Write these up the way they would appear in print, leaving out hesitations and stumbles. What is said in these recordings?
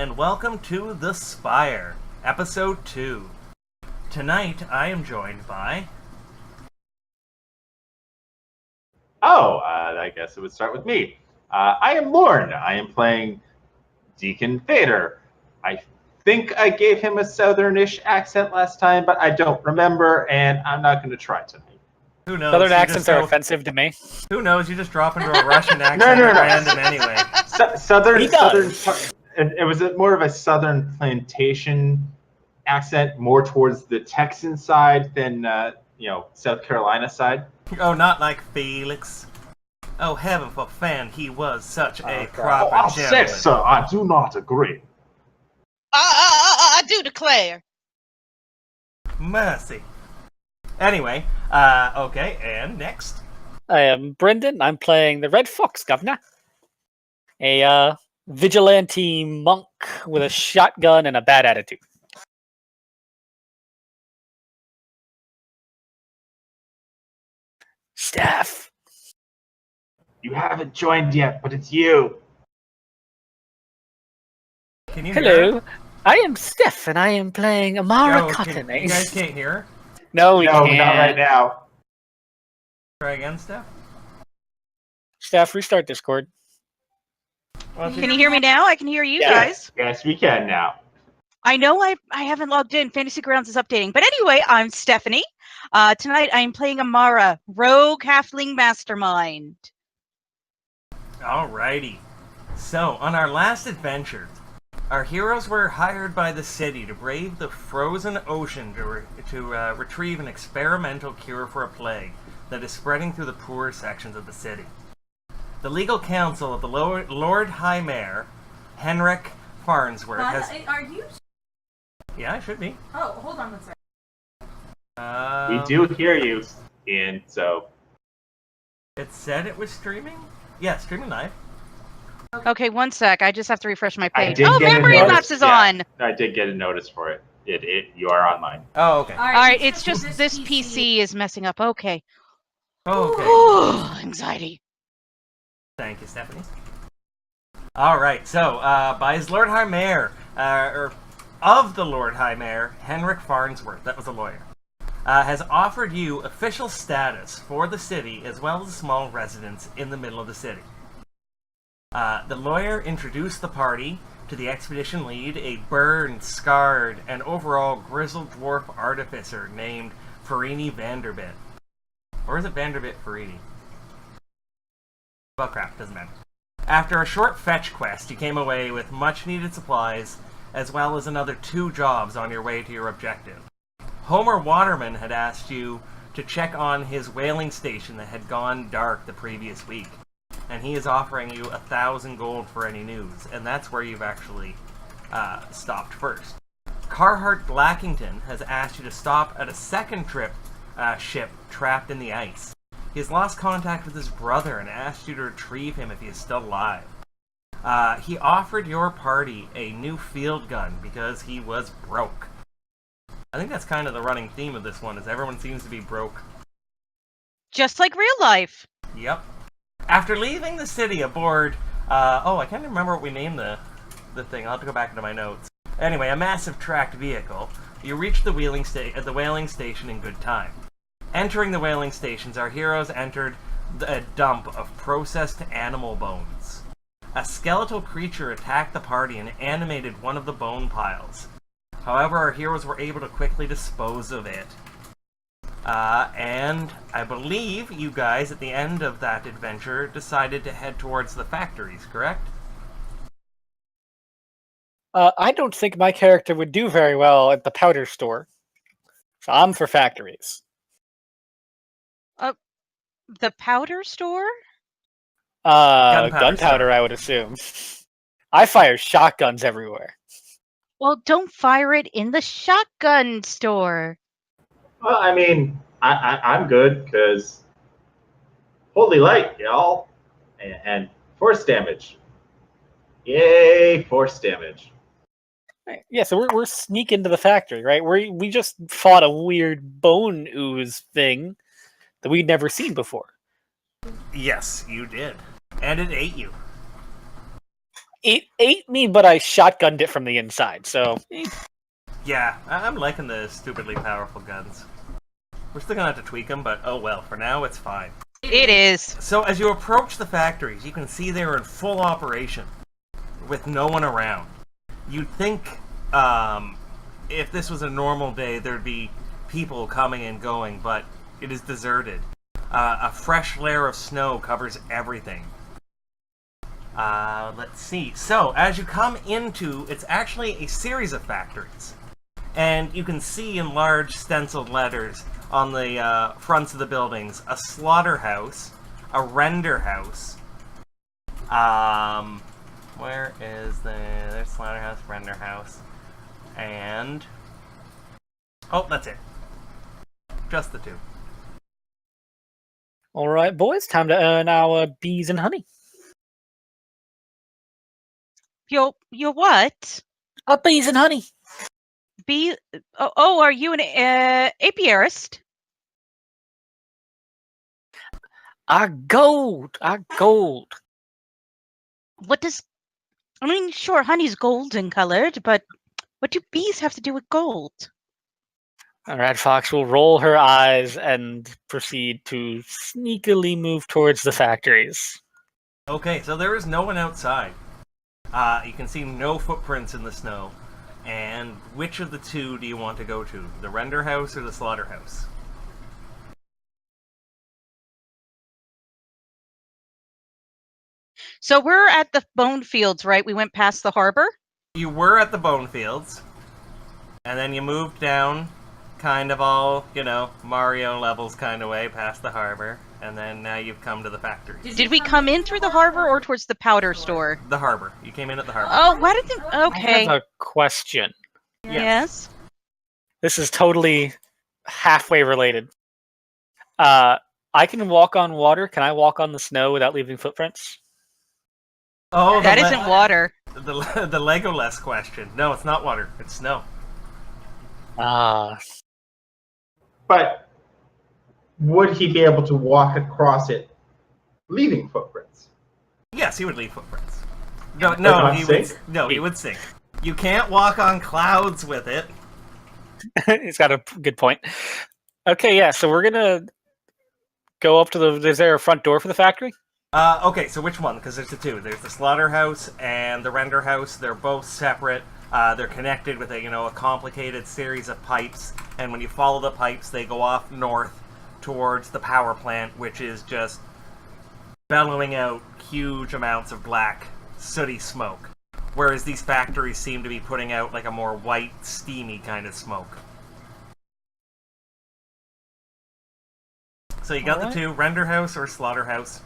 and welcome to The Spire, Episode 2. Tonight, I am joined by... I guess it would start with me. I am Lorne. I am playing Deacon Vader. I think I gave him a southernish accent last time, but I don't remember, and I'm not going to try tonight. Who knows? Southern accents are offensive to me. Who knows? You just drop into a Russian accent at random anyway. Southern. It was more of a southern plantation accent, more towards the Texan side than South Carolina side. Oh, not like Felix. Oh, heaven forfend, he was such a proper I gentleman. said, sir, I do not agree. I do declare. Mercy. Anyway, okay, and next. I am Brendan. I'm playing the Red Fox Governor. A vigilante monk with a shotgun and a bad attitude. Steph. You haven't joined yet, but it's you. Can you Hello. hear? I am Steph, and I am playing Amara You Cottony. guys can't hear? No, we No, can't. not right now. Try again, Steph? Steph, restart Discord. Well, Can you hear me now? I can hear you guys. Yes, we can now. I know I haven't logged in. Fantasy Grounds is updating. But anyway, I'm Stephanie. Tonight I'm playing Amara, Rogue Halfling Mastermind. Alrighty. So, on our last adventure, our heroes were hired by the city to brave the frozen ocean to retrieve an experimental cure for a plague that is spreading through the poorer sections of the city. The legal counsel of the Lord High Mayor, Henrik Farnsworth, has... Are you? Yeah, I should be. Oh, hold on one second. We do hear you, Ian, so... It said it was streaming? Yeah, streaming live. Okay, one sec. I just have to refresh my I page. did Oh, get a memory notice. lapse is Yeah. on. I did get a notice for it. You are online. Oh, okay. All right, it's just this PC is messing up. Okay. Oh, okay. Oh, anxiety. Thank you, Stephanie. Alright, so, by his Lord High Mayor, or of the Lord High Mayor, Henrik Farnsworth, that was a lawyer, has offered you official status for the city as well as a small residence in the middle of the city. The lawyer introduced the party to the expedition lead, a burned, scarred, and overall grizzled dwarf artificer named Farini Vanderbit. Or is it Vanderbit Farini? Well, crap, doesn't matter. After a short fetch quest, you came away with much-needed supplies, as well as another 2 jobs on your way to your objective. Homer Waterman had asked you to check on his whaling station that had gone dark the previous week, and he is offering you 1,000 gold for any news, and that's where you've actually stopped first. Carhart Blackington has asked you to stop at a second ship trapped in the ice. He has lost contact with his brother and asked you to retrieve him if he is still alive. He offered your party a new field gun because he was broke. I think that's kind of the running theme of this one, is everyone seems to be broke. Just like real life. Yep. After leaving the city aboard... I can't remember what we named the thing. I'll have to go back into my notes. Anyway, a massive tracked vehicle. You reach the whaling station in good time. Entering the whaling stations, our heroes entered a dump of processed animal bones. A skeletal creature attacked the party and animated one of the bone piles. However, our heroes were able to quickly dispose of it. And I believe you guys, at the end of that adventure, decided to head towards the factories, correct? I don't think my character would do very well at the powder store. So I'm for factories. The powder store? Gunpowder, I would assume. I fire shotguns everywhere. Well, don't fire it in the shotgun store. Well, I mean, I'm good, because holy light, y'all. And force damage. Yay, force damage. Right. Yeah, so we're sneaking to the factory, right? We just fought a weird bone ooze thing that we'd never seen before. Yes, you did. And it ate you. It ate me, but I shotgunned it from the inside, so... Yeah, I'm liking the stupidly powerful guns. We're still gonna have to tweak them, but oh well, for now it's fine. It is. So as you approach the factories, you can see they're in full operation, with no one around. You'd think, if this was a normal day, there'd be people coming and going, but it is deserted. A fresh layer of snow covers everything. Let's see. So, as you come into, it's actually a series of factories. And you can see in large stenciled letters on the fronts of the buildings, a slaughterhouse, a render house. Where is there's slaughterhouse, render house, and... oh, that's it. Just the two. Alright, boys, time to earn our bees and honey. Your what? Bees and honey! Bee? Oh, are you an apiarist? Gold! Gold! What does... I mean, sure, honey's golden colored, but what do bees have to do with gold? Red Fox will roll her eyes and proceed to sneakily move towards the factories. Okay, so there is no one outside. You can see no footprints in the snow. And which of the two do you want to go to? The render house or the slaughterhouse? So we're at the bone fields, right? We went past the harbor? You were at the bone fields, and then you moved down, kind of all, Mario levels kind of way, past the harbor, and then now you've come to the factory. Did we come in through the harbor or towards the powder store? The harbor. You came in at the harbor. Oh, why did they... okay. I have a question. Yes? This is totally halfway related. I can walk on water. Can I walk on the snow without leaving footprints? Oh, that isn't water. The Legolas question. No, it's not water. It's snow. But would he be able to walk across it, leaving footprints? Yes, he would leave footprints. He would sink. You can't walk on clouds with it. He's got a good point. Okay, yeah, so we're gonna go up to the... is there a front door for the factory? Okay, so which one? Because there's the two. There's the slaughterhouse and the render house. They're both separate. They're connected with a complicated series of pipes. And when you follow the pipes, they go off north towards the power plant, which is just bellowing out huge amounts of black, sooty smoke. Whereas these factories seem to be putting out like a more white, steamy kind of smoke. So you got the two, render house or slaughterhouse.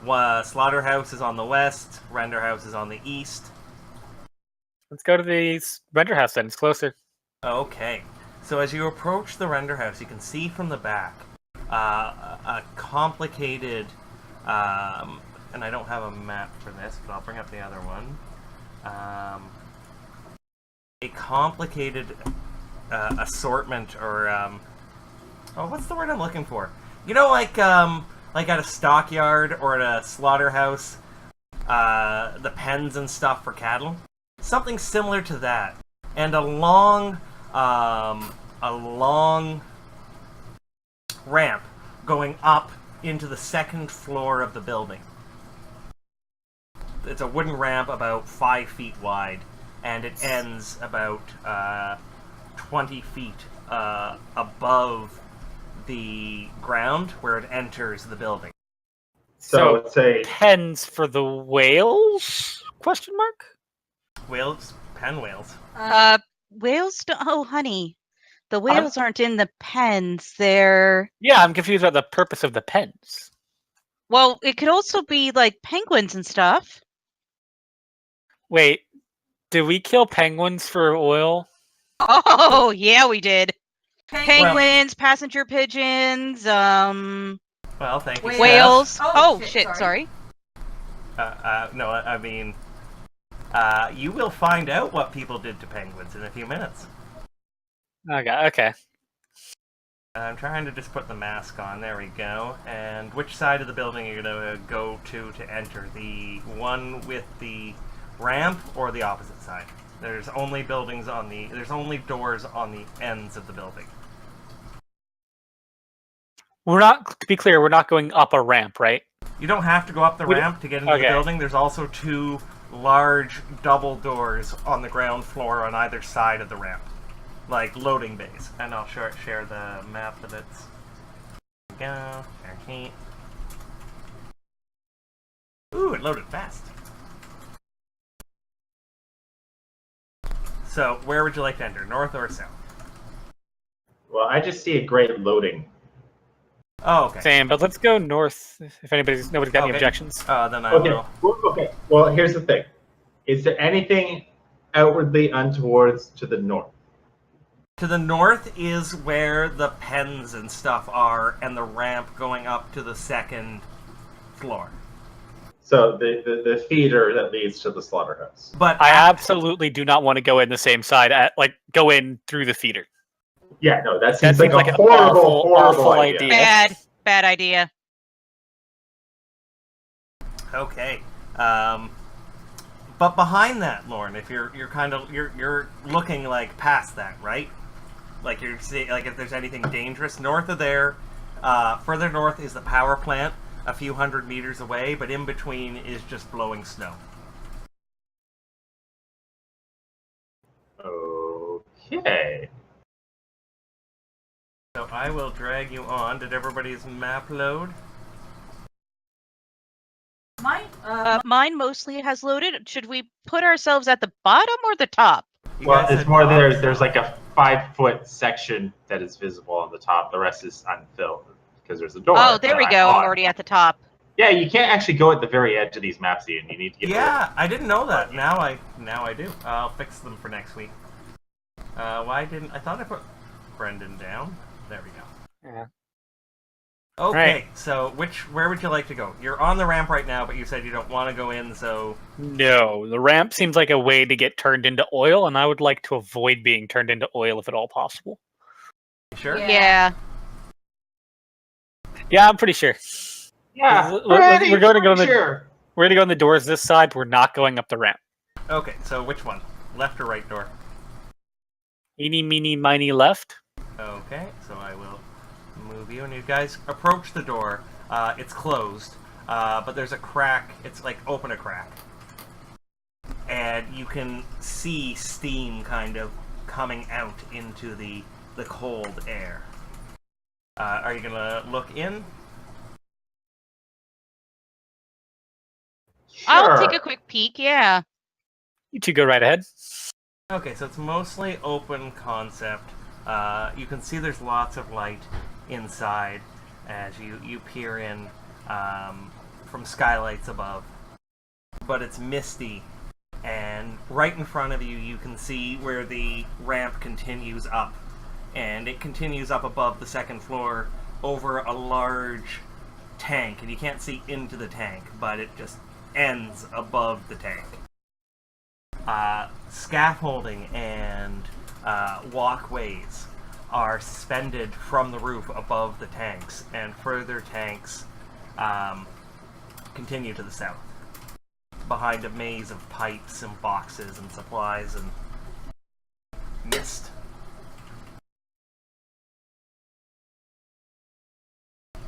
Slaughterhouse is on the west, render house is on the east. Let's go to the render house then, it's closer. Okay, so as you approach the render house, you can see from the back a complicated, and I don't have a map for this, but I'll bring up the other one. A complicated assortment, or what's the word I'm looking for? Like at a stockyard or at a slaughterhouse, the pens and stuff for cattle. Something similar to that. And a long ramp going up into the second floor of the building. It's a wooden ramp about 5 feet wide, and it ends about 20 feet above the ground where it enters the building. So it's a... pens for the whales? Question mark? Whales? Pen whales. Whales don't... oh, honey. The whales aren't in the pens. They're... yeah, I'm confused about the purpose of the pens. well, it could also be like penguins and stuff. Wait, did we kill penguins for oil? Oh, yeah, we did. Penguins, passenger pigeons, Well, thank you. whales. Oh, shit, sorry. No, I mean, you will find out what people did to penguins in a few minutes. Okay. I'm trying to just put the mask on. There we go. And which side of the building are you going to go to enter? The one with the ramp or the opposite side? There's only doors on the ends of the building. To be clear, we're not going up a ramp, right? You don't have to go up the ramp to get into the building. There's also 2 large double doors on the ground floor on either side of the ramp. Like loading bays. And I'll share the map that it's... There we go. Ooh, it loaded fast. So, where would you like to enter? North or south? Well, I just see a great loading. Oh, okay. Same, but let's go north if nobody's got any objections. Then I will. Okay. Well, here's the thing. Is there anything outwardly untowards to the north? To the north is where the pens and stuff are, and the ramp going up to the 2nd floor. So the feeder that leads to the slaughterhouse. But I absolutely do not want to go in the same side, go in through the feeder. Yeah, no, that seems like a an horrible idea. Bad idea. Okay. But behind that, Lauren, if you're looking like past that, right? Like you're seeing, like if there's anything dangerous north of there, further north is the power plant, a few hundred meters away, but in between is just blowing snow. Okay. So I will drag you on. Did everybody's map load? Mine mostly has loaded. Should we put ourselves at the bottom or the top? Well, it's more there's like a 5-foot section that is visible on the top. The rest is unfilled because there's a door. Oh, there we go. I'm already at the top. Yeah, you can't actually go at the very edge of these maps, Ian. You need to get. Yeah, I didn't know that. Now I do. I'll fix them for next week. Why didn't I thought I put Brendan down? There we go. Yeah. Okay, right. So where would you like to go? You're on the ramp right now, but you said you don't want to go in, so... No, the ramp seems like a way to get turned into oil, and I would like to avoid being turned into oil if at all possible. Sure? Yeah. Yeah, I'm pretty sure. Yeah, we're going to go sure. We're going to go in the doors this side. We're not going up the ramp. Okay, so which one? Left or right door? Eeny, meeny, miny, left. Okay, so I will move you, and you guys approach the door. It's closed, but there's a crack. It's like open a crack. And you can see steam kind of coming out into the cold air. Are you going to look in? Sure. I'll take a quick peek, yeah. You two go right ahead. Okay, so it's mostly open concept. You can see there's lots of light inside as you peer in from skylights above. But it's misty, and right in front of you, you can see where the ramp continues up. And it continues up above the 2nd floor over a large tank. And you can't see into the tank, but it just ends above the tank. Scaffolding and walkways are suspended from the roof above the tanks, and further tanks continue to the south, behind a maze of pipes and boxes and supplies and mist.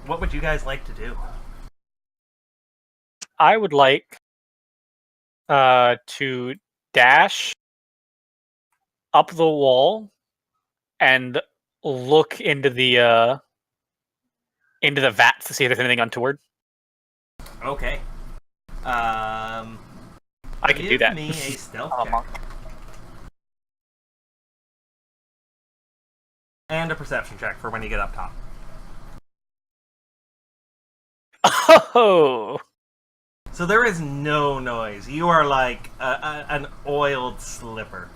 What would you guys like to do? I would like to dash up the wall and look into the vats to see if there's anything untoward. Okay. I can do that. Give me a stealth check. Monk. And a perception check for when you get up top. Oh! So there is no noise. You are like an oiled slipper.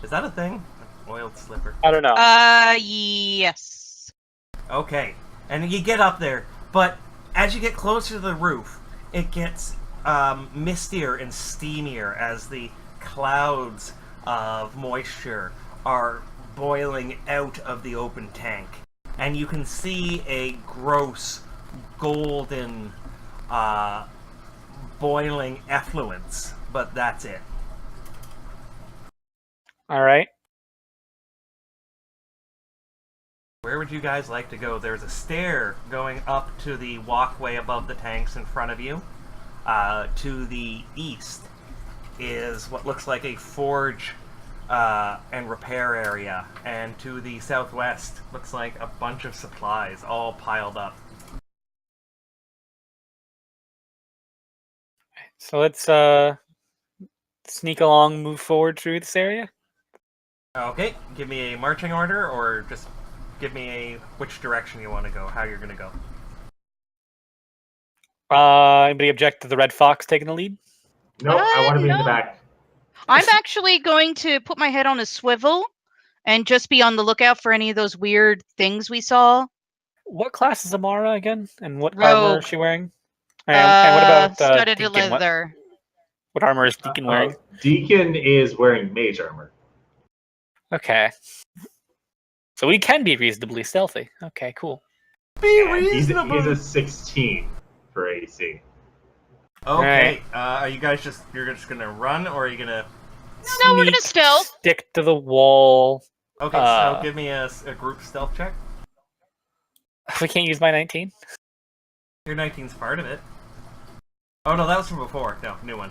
Is that a thing? An oiled slipper. I don't know. Yes. Okay. And you get up there, but as you get closer to the roof, it gets mistier and steamier as the clouds of moisture are boiling out of the open tank. And you can see a gross golden boiling effluence, but that's it. All right. Where would you guys like to go? There's a stair going up to the walkway above the tanks in front of you. To the east is what looks like a forge and repair area, and to the southwest looks like a bunch of supplies all piled up. So let's sneak along, move forward through this area. Okay, give me a marching order, or just give me a which direction you want to go, how you're going to go. Anybody object to the Red Fox taking the lead? No, I want to be in the no. back. I'm actually going to put my head on a swivel and just be on the lookout for any of those weird things we saw. What class is Amara again? And what Rogue. armor is she wearing? And what about studded Deacon? leather. What armor is Deacon wearing? Deacon is wearing mage armor. Okay. So we can be reasonably stealthy. Okay, cool. Be And he's reasonable! a 16 for AC. Okay, are you guys you're just going to run, or are you going to... No, we're gonna Sneak, stealth. Stick to the wall. Okay, so give me a group stealth check. We can't use my 19. Your 19's part of it. Oh no, that was from before. No, new one.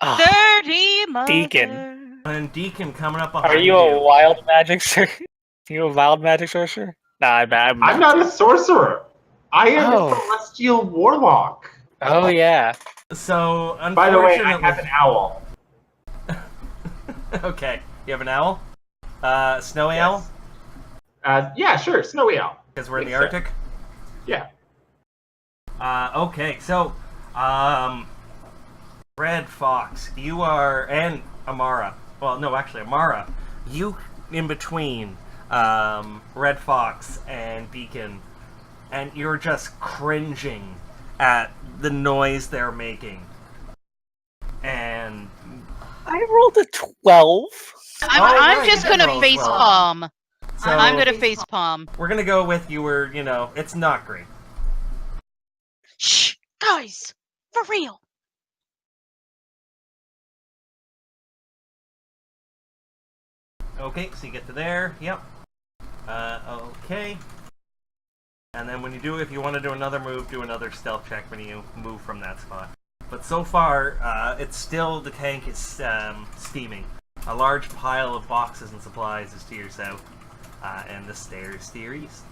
Ah, 30 mother. Deacon. And Deacon coming up behind are you a wild magic sorcerer? You a wild magic sorcerer? Nah, I'm not a sorcerer. I am Oh. a celestial warlock. Oh yeah. So, unfortunately... By the way, I have an owl. Okay, you have an owl? Snowy owl? Yeah, sure, snowy owl. Because we're in the Makes sense. Arctic? Yeah. Okay, so, Red Fox, you are, and Amara. Well, no, actually, Amara, you in between Red Fox and Beacon, and you're just cringing at the noise they're making. And I rolled a 12. I'm right, just you did gonna roll face 12. palm. so I'm gonna face palm. we're gonna go with you were, it's not great. Shh, guys, for real. Okay, so you get to there. Yep. Okay. And then when you do, if you want to do another move, do another stealth check when you move from that spot. But so far, it's still, the tank is steaming. A large pile of boxes and supplies is to your south, and the stairs to your east.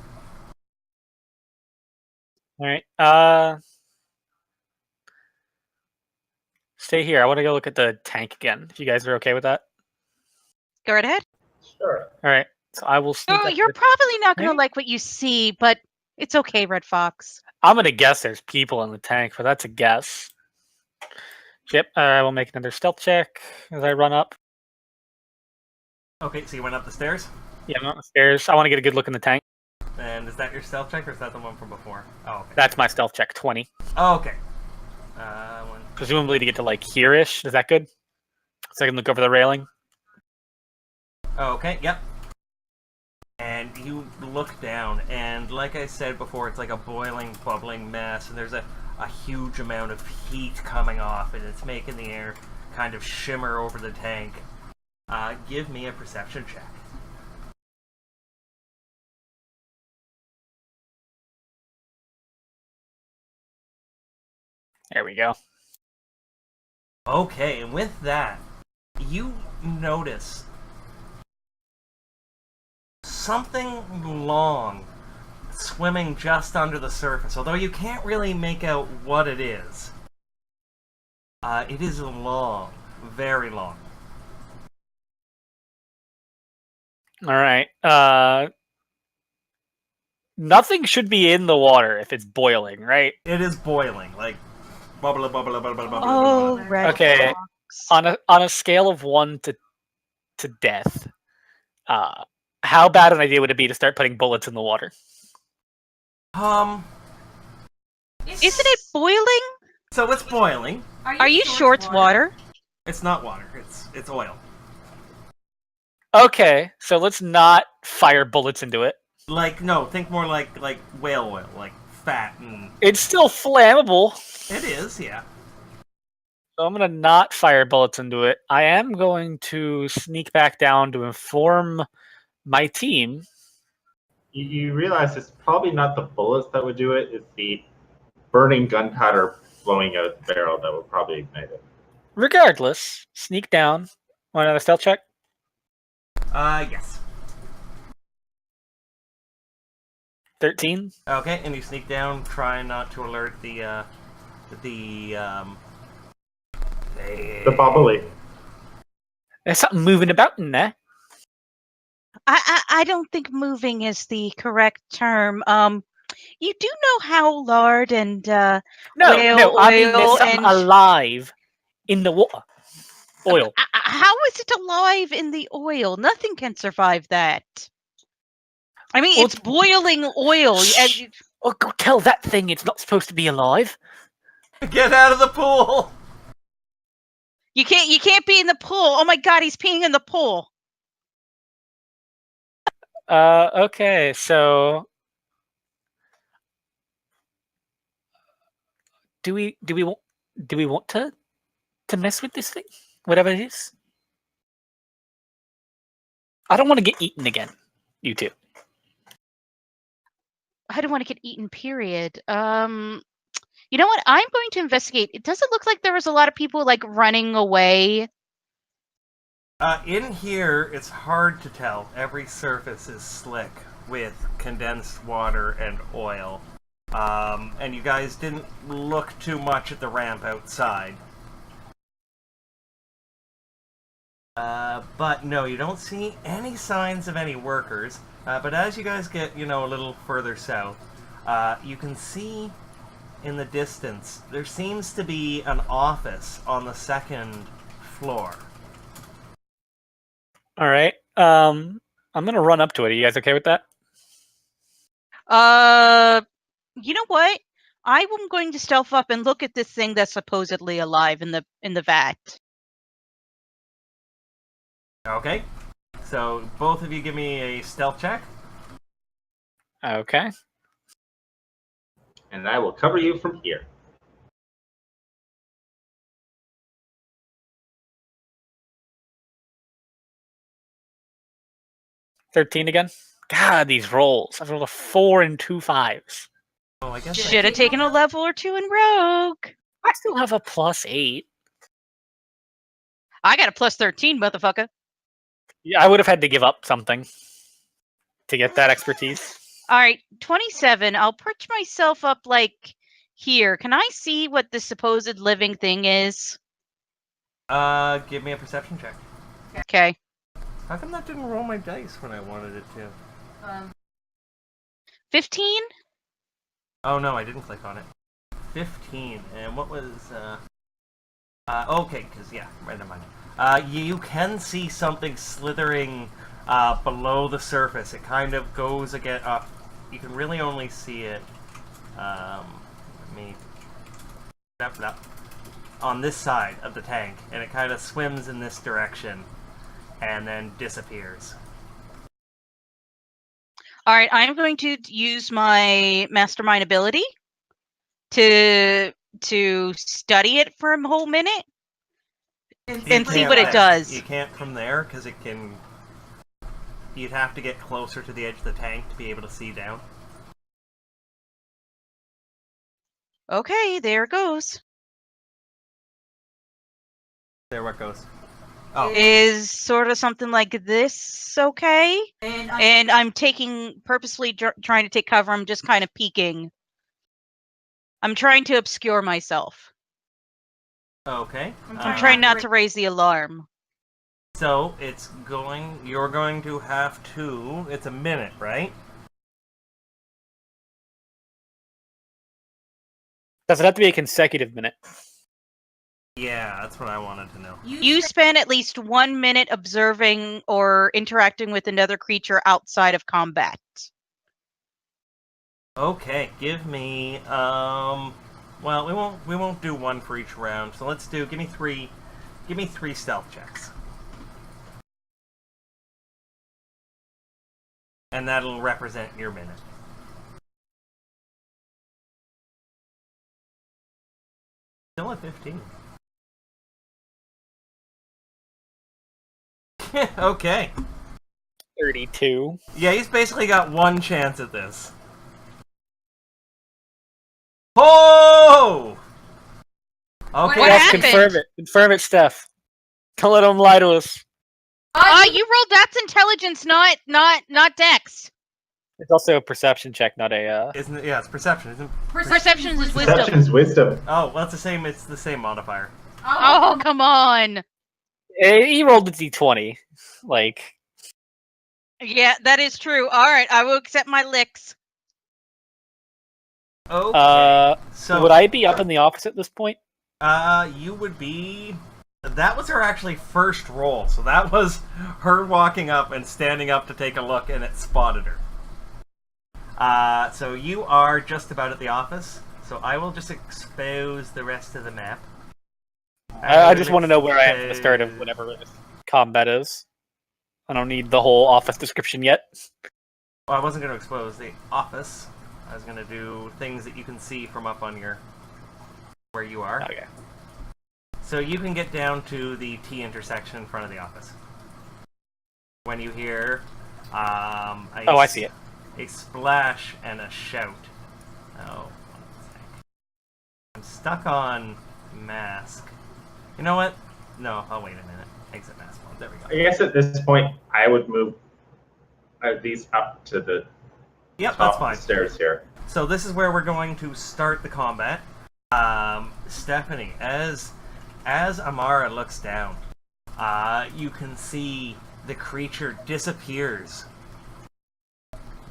Alright. Stay here. I want to go look at the tank again. If you guys are okay with that. Go right ahead. Sure. Alright. So I will sneak Oh, up you're to the- probably not gonna tank? like what you see, but it's okay, Red Fox. I'm gonna guess there's people in the tank, but that's a guess. Yep, I will make another stealth check as I run up. Okay, so you went up the stairs? Yeah, I'm on the stairs. I want to get a good look in the tank. And is that your stealth check, or is that the one from before? Oh, okay. That's my stealth check, 20. Oh, okay. One. Presumably to get to like here-ish. Is that good? So I can look over the railing. Oh, okay, yep. And you look down, and like I said before, it's like a boiling, bubbling mess, and there's a huge amount of heat coming off, and it's making the air kind of shimmer over the tank. Give me a perception check. There we go. Okay, and with that, you notice something long swimming just under the surface, although you can't really make out what it is. It is long, very long. Alright. Nothing should be in the water if it's boiling, right? It is boiling, like bubble, bubble, bubble, bubble, bubble. Oh, Red Okay. Fox. On a scale of 1 to death, how bad an idea would it be to start putting bullets in the water? Isn't it boiling? So it's boiling. Are you sure it's water? It's not water. It's oil. Okay, so let's not fire bullets into it. Like, no, think more like whale oil, like fat and... It's still flammable. It is, yeah. So I'm gonna not fire bullets into it. I am going to sneak back down to inform my team. You realize it's probably not the bullets that would do it, it's the burning gunpowder blowing out the barrel that would probably ignite it. Regardless, sneak down. Want another stealth check? Yes. 13. Okay, and you sneak down, try not to alert the bubbly. There's something moving about in there. I don't think moving is the correct term. You do know how lard and No, whale I mean there's oil something and alive in the water. Oil. how is it alive in the oil? Nothing can survive that. I mean, Well, it's boiling oil. Shh. Oh, go tell that thing it's not supposed to be alive. Get out of the pool! You can't be in the pool. Oh my god, he's peeing in the pool. Okay, so do we want to mess with this thing? Whatever it is? I don't want to get eaten again, you two. I don't want to get eaten, period. You know what? I'm going to investigate. It doesn't look like there was a lot of people like running away. In here, it's hard to tell. Every surface is slick with condensed water and oil. And you guys didn't look too much at the ramp outside. But no, you don't see any signs of any workers. But as you guys get, a little further south, you can see in the distance, there seems to be an office on the second floor. All right. I'm gonna run up to it. Are you guys okay with that? You know what? I am going to stealth up and look at this thing that's supposedly alive in the vat. Okay. So both of you give me a stealth check. Okay. And I will cover you from here. $13 again. God, these rolls. I've rolled a 4 and 2 5s. Oh, I guess Should have taken a level or two in Rogue. I still have a +8. I got a +13, motherfucker. Yeah, I would have had to give up something to get that expertise. All right, 27. I'll perch myself up like here. Can I see what the supposed living thing is? Give me a perception check. Okay. How come that didn't roll my dice when I wanted it to? 15? Oh no, I didn't click on it. 15. And what was, okay, because, yeah, right, never mind. You can see something slithering below the surface. It kind of goes again up. You can really only see it, let me... on this side of the tank, and it kind of swims in this direction, and then disappears. All right, I'm going to use my mastermind ability to study it for a whole minute and see what it does. You can't from there, because it can... You'd have to get closer to the edge of the tank to be able to see down. Okay, there it goes. There what goes. Oh. Is sort of something like this okay? And I'm purposely trying to take cover. I'm just kind of peeking. I'm trying to obscure myself. Okay. I'm trying not to raise the alarm. So, you're going to have to, it's a minute, right? Does it have to be a consecutive minute? Yeah, that's what I wanted to know. You spend at least 1 minute observing or interacting with another creature outside of combat. Okay, give me, well, we won't do one for each round, so give me three stealth checks. and that'll represent your minute. Still at 15. Okay. 32. Yeah, he's basically got one chance at this. Oh! Okay. What Yes, happened? confirm it. Confirm it, Steph. Don't let him lie to us. You rolled that's intelligence, not dex. It's also a perception check, not a. Isn't it? Yeah, it's perception. Isn't it? Perception is wisdom. Perception's wisdom. Oh, well, it's the same. It's the same modifier. Oh, come on. He rolled a d20. Like, Yeah, that is true. All right, I will accept my licks. Okay. So would I be up in the office at this point? you would be. That was her actually first roll. So that was her walking up and standing up to take a look, and it spotted her. So you are just about at the office. So I will just expose the rest of the map. I just want to know where I am at the start of whatever this combat is. I don't need the whole office description yet. Well, I wasn't going to expose the office. I was going to do things that you can see from up on your where you are. Okay. So you can get down to the T intersection in front of the office. When you hear I see it. A splash and a shout. Oh, 1 sec. I'm stuck on mask. You know what? No, I'll wait a minute. Exit mask mode. There we go. I guess at this point, I would move these up to the Yep, top that's of fine. the stairs here. So this is where we're going to start the combat. Stephanie, as Amara looks down, you can see the creature disappears,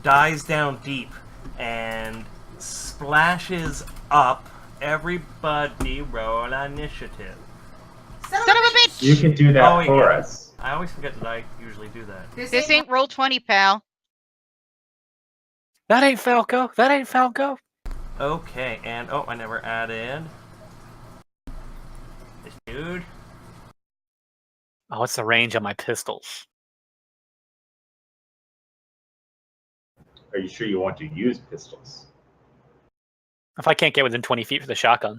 dies down deep, and splashes up. Everybody roll initiative. Son of a bitch! You can do that Oh, for yeah. us. I always forget that I usually do that. This ain't roll 20, pal. That ain't Falco. That ain't Falco. Okay, and oh, I never added this dude. Oh, what's the range on my pistols? Are you sure you want to use pistols? If I can't get within 20 feet for the shotgun.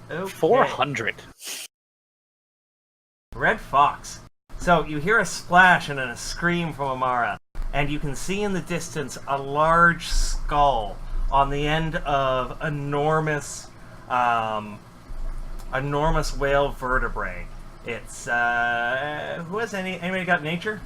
Okay. 400. Red Fox. So you hear a splash and then a scream from Amara, and you can see in the distance a large skull on the end of enormous whale vertebrae. It's who has anybody got nature?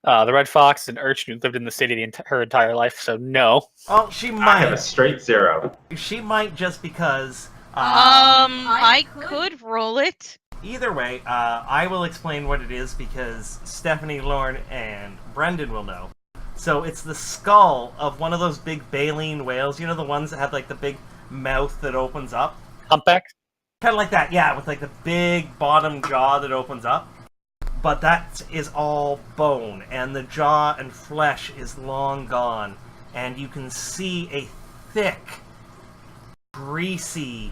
The Red Fox is an urchin who lived in the city her entire life, so no. Oh, she I have a might. straight 0. She might just because. I could roll it. Either way, I will explain what it is because Stephanie, Lauren, and Brendan will know. So it's the skull of one of those big baleen whales. You know the ones that have like the big mouth that opens up? Humpback? Kind of like that, yeah, with like the big bottom jaw that opens up. But that is all bone, and the jaw and flesh is long gone. And you can see a thick, greasy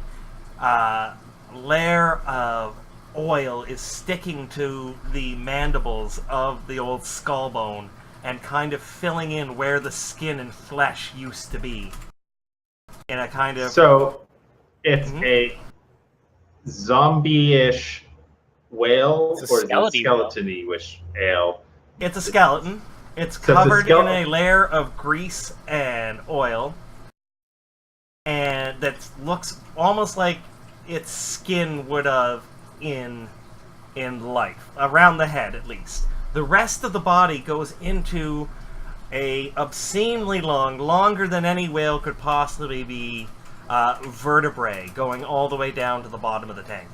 layer of oil is sticking to the mandibles of the old skull bone and kind of filling in where the skin and flesh used to be. In a kind of... So, it's a zombie-ish whale, It's a or is it a skeleton skeleton-y-ish ale? It's a skeleton. It's So it's a covered in skeleton. a layer of grease and oil. And that looks almost like its skin would have in life. Around the head, at least. The rest of the body goes into a obscenely long, longer than any whale could possibly be, vertebrae going all the way down to the bottom of the tank.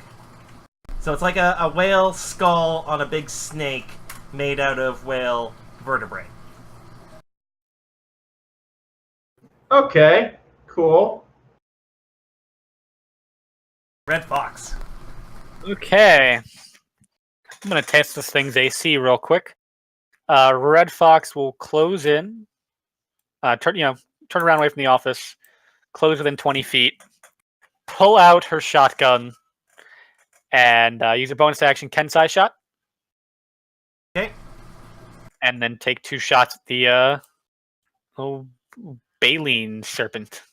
So it's like a whale skull on a big snake made out of whale vertebrae. Okay, cool. Red Fox. Okay. I'm going to test this thing's AC real quick. Red Fox will close in. Turn around away from the office. Close within 20 feet. Pull out her shotgun. and use a bonus action Kensai shot. Okay. And then take 2 shots at the baleen serpent.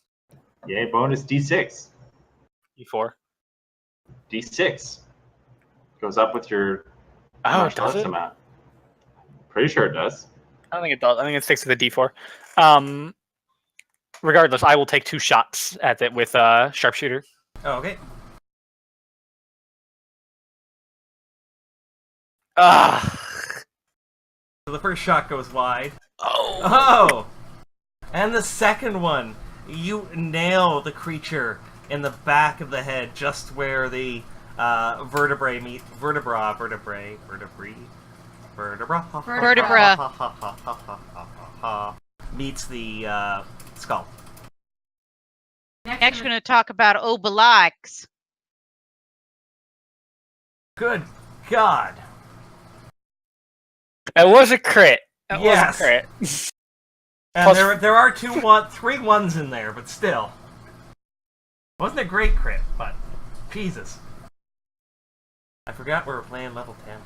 Yay, bonus D6. D4. D6. Goes up with your Oh, martial does arts it? amount. Pretty sure it does. I don't think it does. I think it sticks to the D4. Regardless, I will take 2 shots at it with sharpshooter. Oh, okay. So the first shot goes wide. Oh! And the second one, you nail the creature in the back of the head, just where the vertebrae meets the skull. Next, we're going to talk about Obelix. Good God! It was a crit. It Yes. was a crit. And Plus- there are 3 ones in there, but still. Wasn't a great crit, but Jesus. I forgot we were playing level 10.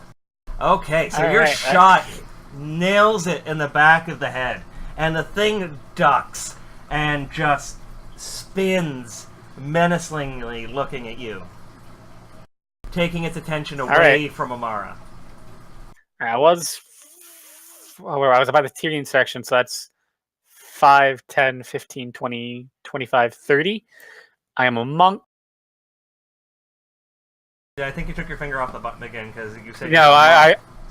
Okay, so your Alright, shot nails it in the back of the head, and the thing ducks and just spins menacingly looking at you, taking its attention away from Amara. I was about the Tyrion section, so that's 5, 10, 15, 20, 25, 30. I am a monk. Yeah, I think you took your finger off the button again because you said No,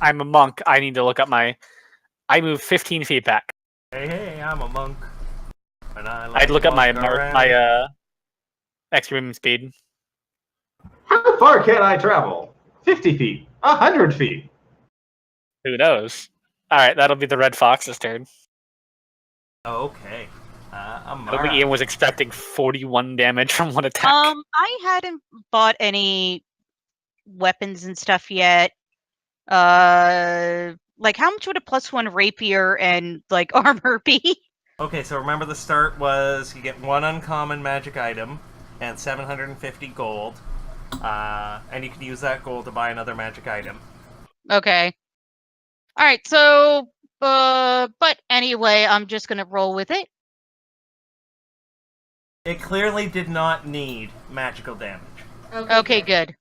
I'm a monk. I need to look up my... I move 15 feet back. Hey, I'm a monk. And I'd look up my extra movement speed. How far can I travel? 50 feet. 100 feet. Who knows? Alright, that'll be the Red Fox's turn. Okay. I don't Amara. think Ian was expecting 41 damage from one attack. I hadn't bought any weapons and stuff yet. Like, how much would a +1 rapier and, like, armor be? Okay, so remember the start was you get 1 uncommon magic item and 750 gold. And you can use that gold to buy another magic item. Okay. Alright, so, but anyway, I'm just gonna roll with it. It clearly did not need magical damage. Okay, good.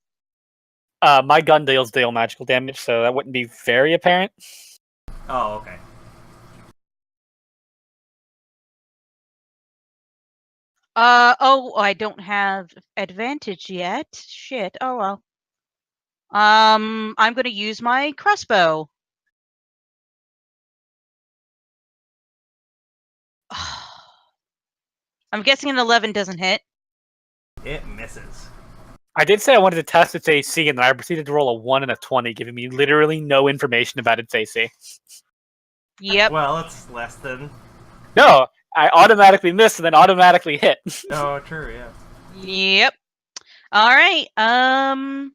My gun deals magical damage, so that wouldn't be very apparent. Oh, okay. I don't have advantage yet. Shit, oh well. I'm gonna use my crossbow. I'm guessing an 11 doesn't hit. It misses. I did say I wanted to test its AC, and then I proceeded to roll a 1 and a 20, giving me literally no information about its AC. Yep. Well, it's less than... No, I automatically missed and then automatically hit. Oh, true, yeah. Yep. Alright, I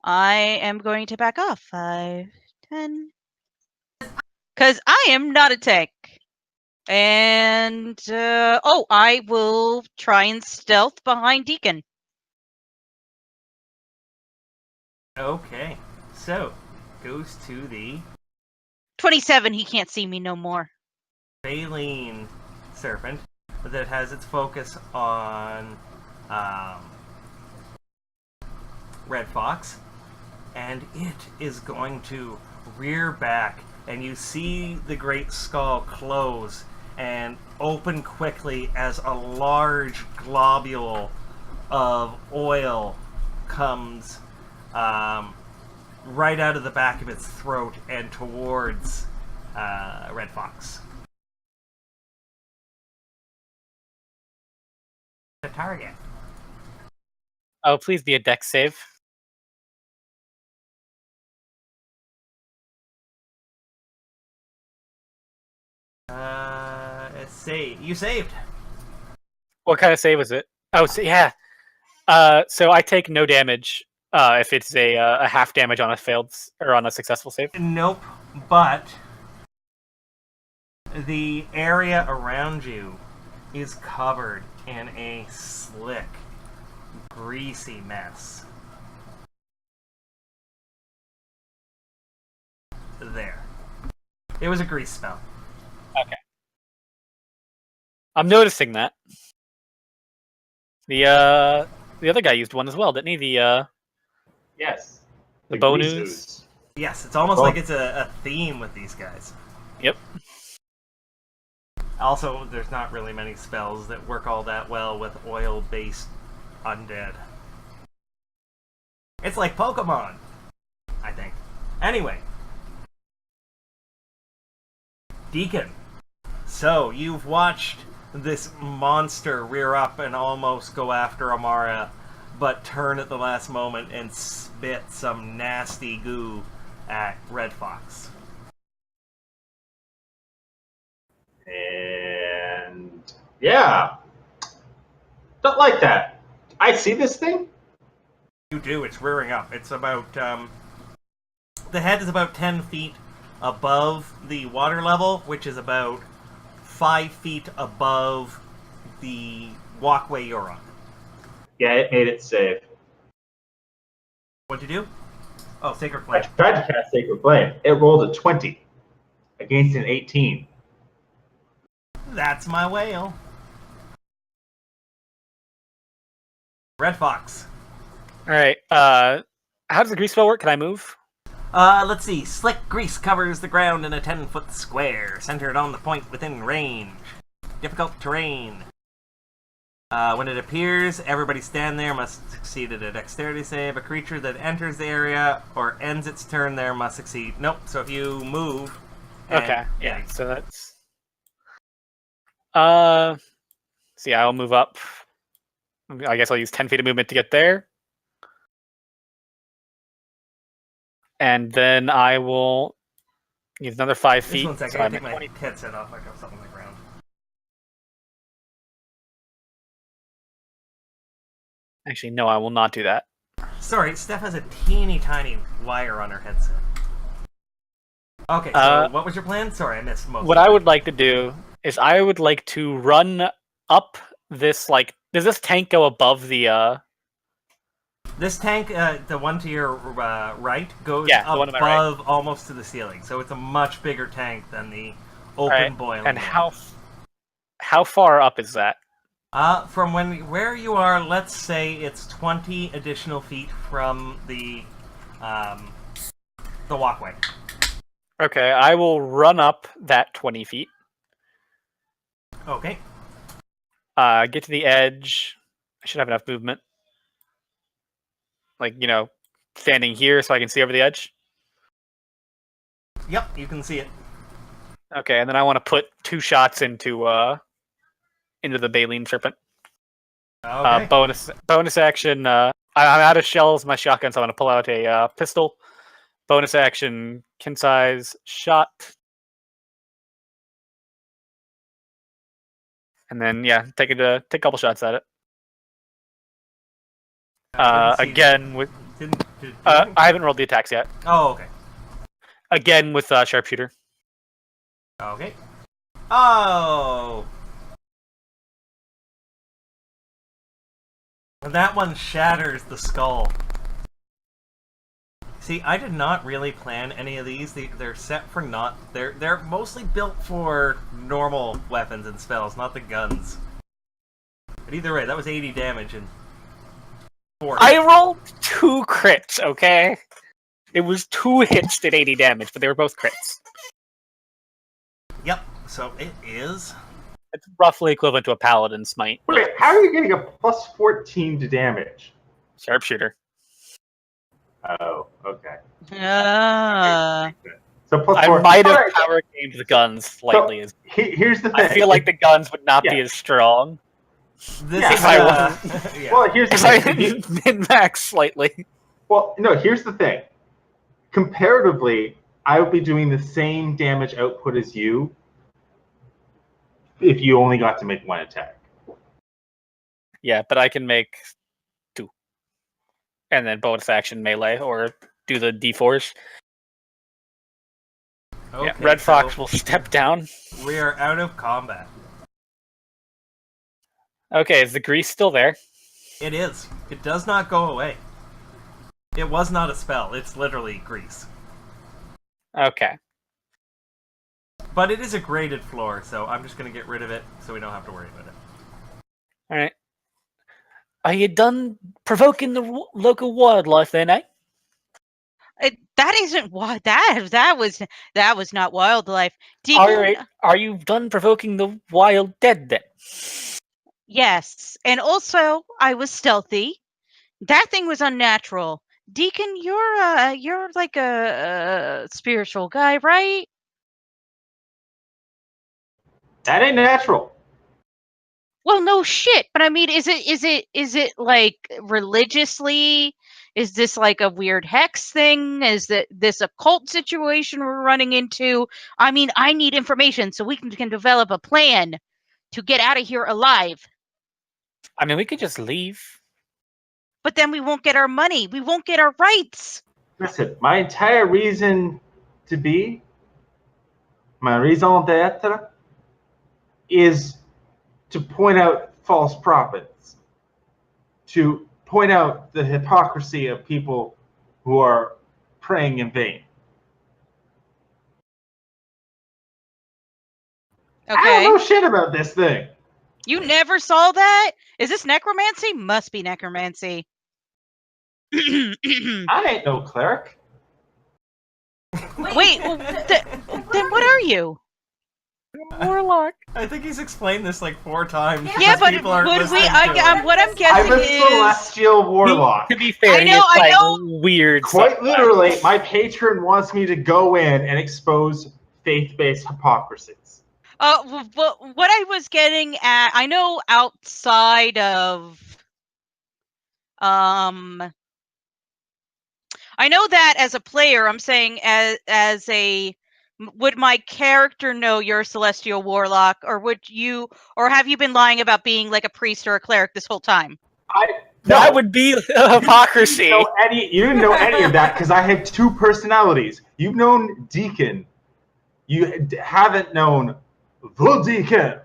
am going to back off. 5, 10. Because I am not a tank. And, I will try and stealth behind Deacon. Okay, so, goes to the 27, he can't see me no more. baleen serpent that has its focus on Red Fox, and it is going to rear back, and you see the great skull close and open quickly as a large globule of oil comes right out of the back of its throat and towards Red Fox. The target. Oh, please be a dex save. You saved. What kind of save was it? Oh, so, yeah. So I take no damage if it's a half damage on a failed or on a successful save. Nope, but the area around you is covered in a slick, greasy mess. It was a grease spell. Okay. I'm noticing that. The other guy used one as well, didn't he? Yes. The grease bonus. ooze. Yes, it's almost Well- like it's a theme with these guys. Yep. Also, there's not really many spells that work all that well with oil-based undead. It's like Pokemon, I think. Anyway. Deacon. So, you've watched this monster rear up and almost go after Amara, but turn at the last moment and spit some nasty goo at Red Fox. And yeah, don't like that. I see this thing. You do, it's rearing up. It's about, the head is about 10 feet above the water level, which is about 5 feet above the walkway you're on. Yeah, it made it save. What'd you do? Oh, Sacred I Flame. tried to cast Sacred Flame. It rolled a 20 against an 18. That's my whale. Red Fox. Alright, how does the grease spell work? Can I move? Let's see. Slick grease covers the ground in a 10-foot square, centered on the point within range. Difficult terrain. When it appears, everybody stand there must succeed at a dexterity save. A creature that enters the area or ends its turn there must succeed. Nope, so if you move... Okay, yeah, yeah. so that's... see, I'll move up. I guess I'll use 10 feet of movement to get there. And then I will use another 5 feet. Just 1 second, so I I'm take at my 20. headset off. I got something on the ground. Actually, no, I will not do that. Sorry, Steph has a teeny tiny wire on her headset. Okay, so what was your plan? Sorry, I missed most What of it. I would like to do is I would like to run up this, like... Does this tank go above the, This tank, the one to your right, goes Yeah, the one to my right. above almost to the ceiling. So it's a much bigger tank than the open Right, boiling and one. how far up is that? From where you are, let's say it's 20 additional feet from the walkway. Okay, I will run up that 20 feet. Okay. Get to the edge. I should have enough movement. Like, standing here so I can see over the edge. Yep, you can see it. Okay, and then I want to put 2 shots into the Baleen Serpent. Okay. Bonus action. I'm out of shells. My shotgun, so I'm gonna pull out a pistol. Bonus action. Kin size shot. And then take a couple shots at it. Didn't see- Again with. didn't- I haven't rolled the attacks yet. Oh, okay. Again with sharpshooter. Okay. Oh! That one shatters the skull. See, I did not really plan any of these. They're set for not... They're mostly built for normal weapons and spells, not the guns. But either way, that was 80 damage and 4. I rolled 2 crits, okay? It was 2 hits did 80 damage, but they were both crits. Yep, so it is... It's roughly equivalent to a paladin smite. Wait, how are you getting a plus 14 to damage? Sharpshooter. Oh, okay. So So plus I 4. might have Alright, power gamed the guns slightly. here's the thing. I feel like the guns would not be Yeah. as strong. This Yeah, is... if I yeah. Well, here's the Because I thing. min-max slightly. Well, no, here's the thing. Comparatively, I would be doing the same damage output as you if you only got to make 1 attack. Yeah, but I can make 2. And then bonus action melee, or do the D4s. Okay, Yeah, Red Fox so will step down. we are out of combat. Okay, is the grease still there? It is. It does not go away. It was not a spell. It's literally grease. Okay. But it is a graded floor, so I'm just going to get rid of it so we don't have to worry about it. All right. Are you done provoking the local wildlife then, eh? That isn't what that was not wildlife. Deacon, Are you done provoking the wild dead then? yes, and also I was stealthy. That thing was unnatural. Deacon, you're like a spiritual guy, right? That ain't natural. Well, no shit, but I mean, is it like religiously? Is this like a weird hex thing? Is this a cult situation we're running into? I mean, I need information so we can develop a plan to get out of here alive. I mean, we could just leave. But then we won't get our money. We won't get our rights. Listen, my entire reason to be, my raison d'etre, is to point out false prophets, to point out the hypocrisy of people who are praying in vain. Okay. I don't know shit about this thing. You never saw that? Is this necromancy? Must be necromancy. I ain't no cleric. Wait, then what are you? Warlock. I think he's explained this like 4 times. Yeah, because but people aren't would we? listening to it. What I'm I'm guessing a is celestial warlock. To be fair, I know, he is, I like, weird. Quite sometimes. literally, my patron wants me to go in and expose faith-based hypocrisies. what I was getting at. I know outside of I know that as a player, I'm saying as a would my character know you're a celestial warlock, or have you been lying about being like a priest or a cleric this whole time? That would be hypocrisy. You didn't know any of that because I have 2 personalities. You've known Deacon. You haven't known the Deacon.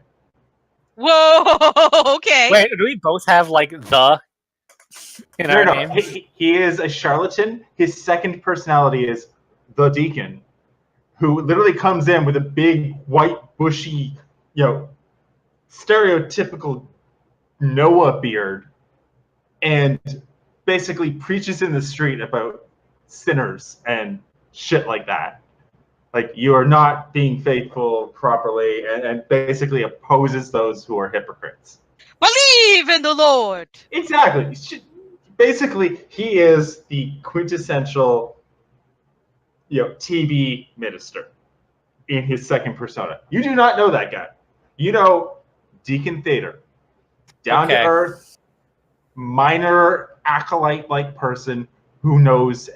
Whoa, okay. Wait, do we both have like the in our No. names? He is a charlatan. His second personality is the Deacon, who literally comes in with a big, white, bushy, stereotypical Noah beard and basically preaches in the street about sinners and shit like that. Like, you are not being faithful properly, and basically opposes those who are hypocrites. Believe in the Lord. Exactly. Basically, he is the quintessential, TV minister in his second persona. You do not know that guy. You know Deacon Thader, down to earth, minor acolyte-like person who knows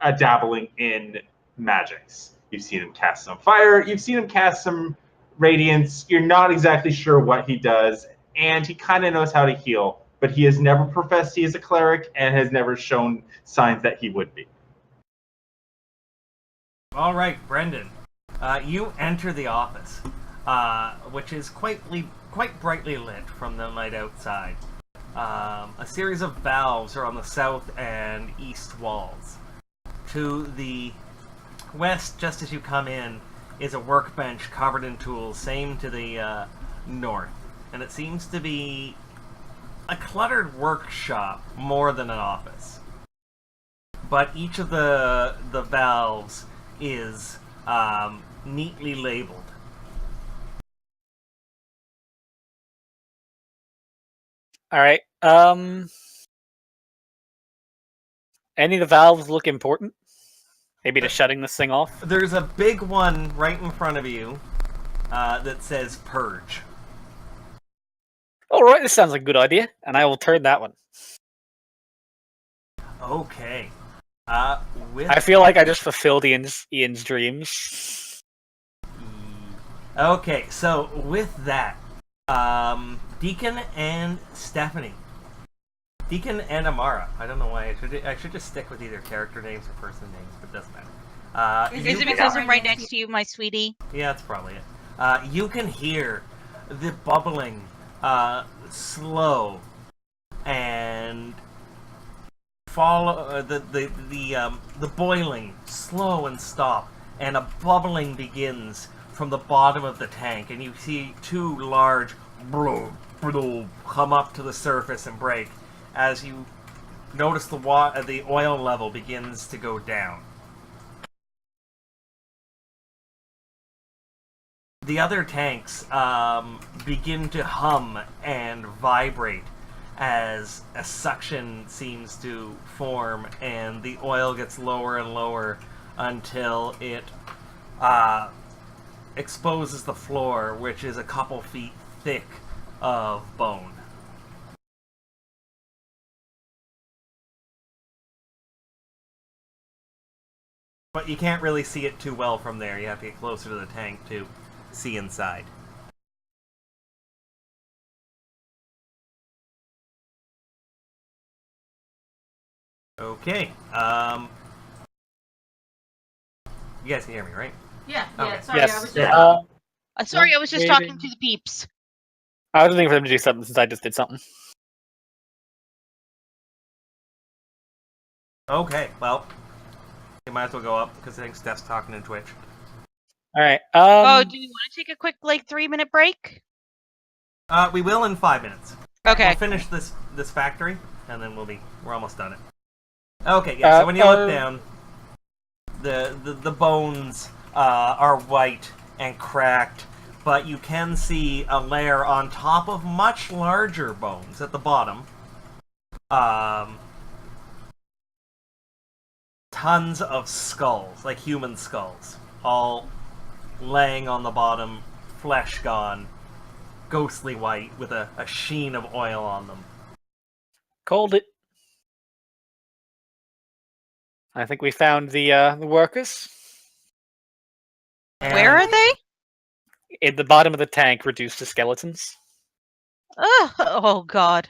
a dabbling in magics. You've seen him cast some fire. You've seen him cast some radiance. You're not exactly sure what he does, and he kind of knows how to heal, but he has never professed he is a cleric and has never shown signs that he would be. All right, Brendan. You enter the office, which is quite brightly lit from the light outside. A series of valves are on the south and east walls. To the west, just as you come in, is a workbench covered in tools, same to the north. And it seems to be a cluttered workshop more than an office. But each of the valves is neatly labeled. All right. Any of the valves look important? Maybe to shutting this thing off? There's a big one right in front of you that says Purge. All right, this sounds like a good idea, and I will turn that one. Okay. I feel like I just fulfilled Ian's dreams. Okay, so with that, Deacon and Stephanie. Deacon and Amara. I don't know why. I should just stick with either character names or person names, but it doesn't matter. Is it because I'm right next to you, my sweetie? Yeah, that's probably it. You can hear the bubbling, slow, and follow the boiling, slow and stop, and a bubbling begins from the bottom of the tank, and you see two large come up to the surface and break as you notice the oil level begins to go down. The other tanks begin to hum and vibrate as a suction seems to form, and the oil gets lower and lower until it exposes the floor, which is a couple feet thick of bone. But you can't really see it too well from there. You have to get closer to the tank to see inside. Okay. You guys can hear me, right? Yeah, Okay. sorry, Yes. I was just Sorry, I was just talking to the peeps. I was waiting for them to do something since I just did something. Okay, well, you might as well go up because I think Steph's talking in Twitch. All right. Oh, do you want to take a quick 3-minute break? We will in 5 minutes. Okay. We'll finish this factory, and then we're almost done it. Okay, yeah. So when you look down, the bones are white and cracked, but you can see a layer on top of much larger bones at the bottom. Tons of skulls, like human skulls, all laying on the bottom, flesh gone, ghostly white with a sheen of oil on them. Called it. I think we found the workers. And Where are they? In the bottom of the tank, reduced to skeletons. Oh God.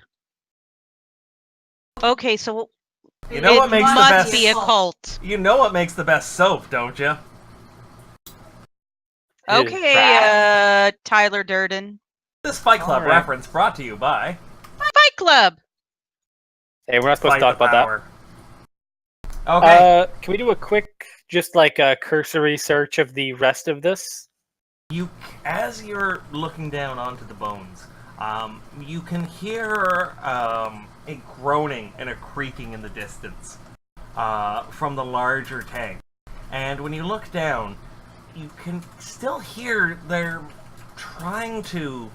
Okay, so You know what makes the must best? be a cult. You know what makes the best soap, don't you? Okay, Tyler Durden. This Fight Club Alright. reference brought to you by Fight Club. Hey, we're not supposed Fight to talk the about Power. Okay. Can we do a quick, just like a cursory search of the rest of this? As you're looking down onto the bones, you can hear a groaning and a creaking in the distance from the larger tank. And when you look down, you can still hear they're trying to...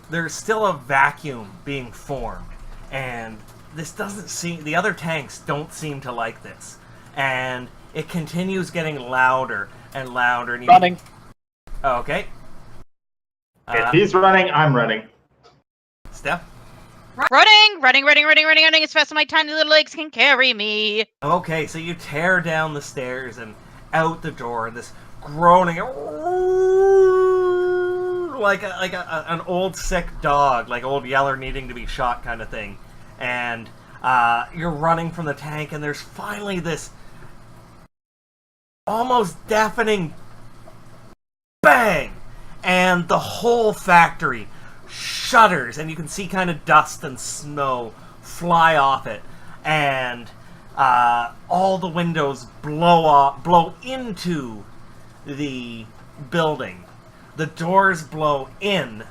There's still a vacuum being formed, and this doesn't seem... The other tanks don't seem to like this. And it continues getting louder and louder. And Running. Oh, okay. If he's running, I'm running. Steph? Running as fast as my tiny little legs can carry me. Okay, so you tear down the stairs and out the door, and this groaning, like an old sick dog, like old Yeller needing to be shot kind of thing. And you're running from the tank, and there's finally this almost deafening bang, and the whole factory shudders, and you can see kind of dust and snow fly off it, and all the windows blow into the building. The doors blow in,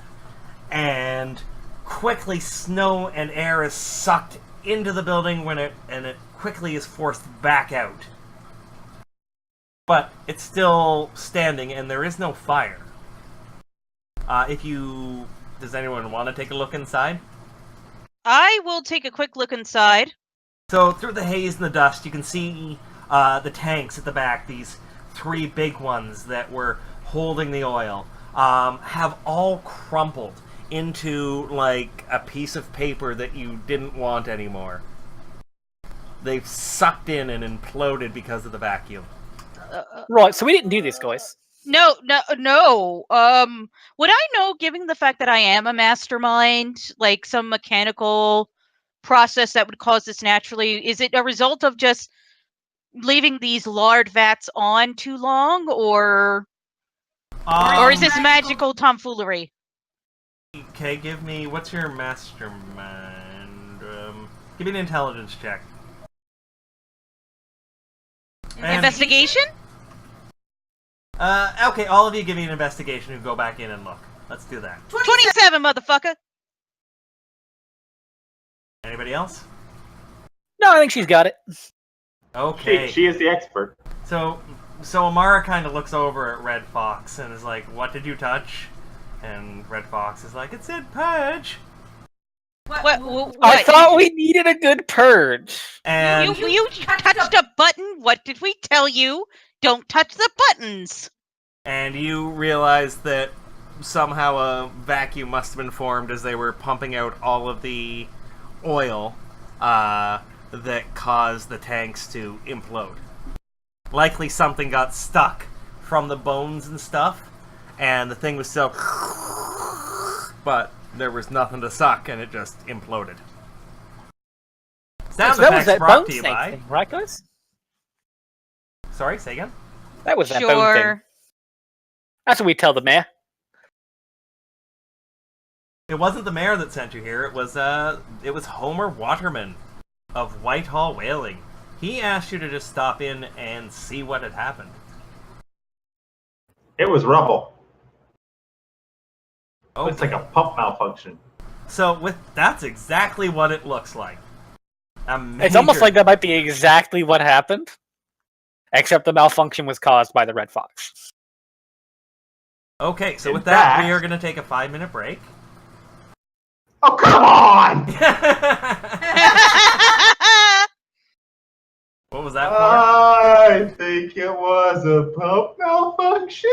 and quickly snow and air is sucked into the building and it quickly is forced back out. But it's still standing, and there is no fire. Does anyone want to take a look inside? I will take a quick look inside. So through the haze and the dust, you can see the tanks at the back. These 3 big ones that were holding the oil have all crumpled into like a piece of paper that you didn't want anymore. They've sucked in and imploded because of the vacuum. Right, so we didn't do this, guys. No. Would I know, given the fact that I am a mastermind, like some mechanical process that would cause this naturally? Is it a result of just leaving these lard vats on too long, or is this magical tomfoolery? Okay, what's your mastermind? Give me an intelligence check. And- Investigation? Okay, all of you give me an investigation and go back in and look. Let's do that. 27, motherfucker. Anybody else? No, I think she's got it. Okay. She is the expert. So Amara kind of looks over at Red Fox and is like, "What did you touch?" And Red Fox is like, "It said purge." What? I thought we needed a good purge. And You touched a button? What did we tell you? Don't touch the buttons. and you realize that somehow a vacuum must have been formed as they were pumping out all of the oil that caused the tanks to implode. Likely something got stuck from the bones and stuff, and the thing was still... but there was nothing to suck, and it just imploded. Sound So that was effects that brought bone to you snake by... thing, right, guys? Sorry, say again? That was that bone thing. Sure. That's what we tell the mayor. It wasn't the mayor that sent you here. It was Homer Waterman of Whitehall Whaling. He asked you to just stop in and see what had happened. It was rubble. Oh, Looks like a pump malfunction. so that's exactly what it looks like. It's almost like that might be exactly what happened, except the malfunction was caused by the Red Fox. Okay, so In with that, fact- we are going to take a 5-minute break. Oh, come on! What was that for? I think it was a pump malfunction.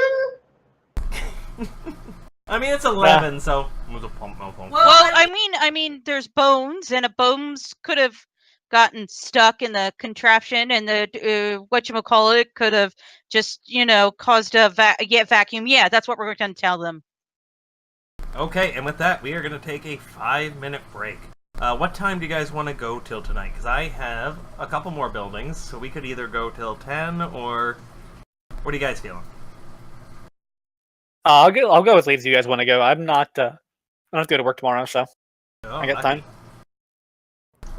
I mean, it's 11, so it was a pump malfunction. Well, I mean, there's bones, and a bones could have gotten stuck in the contraption, and the whatchamacallit could have just, caused a vacuum. Yeah, that's what we're going to tell them. Okay, and with that, we are going to take a 5-minute break. What time do you guys want to go till tonight? Because I have a couple more buildings, so we could either go till 10 or... What are you guys feeling? I'll go as late as you guys want to go. I'm not. I don't have to go to work tomorrow, so Oh, I got lucky. time.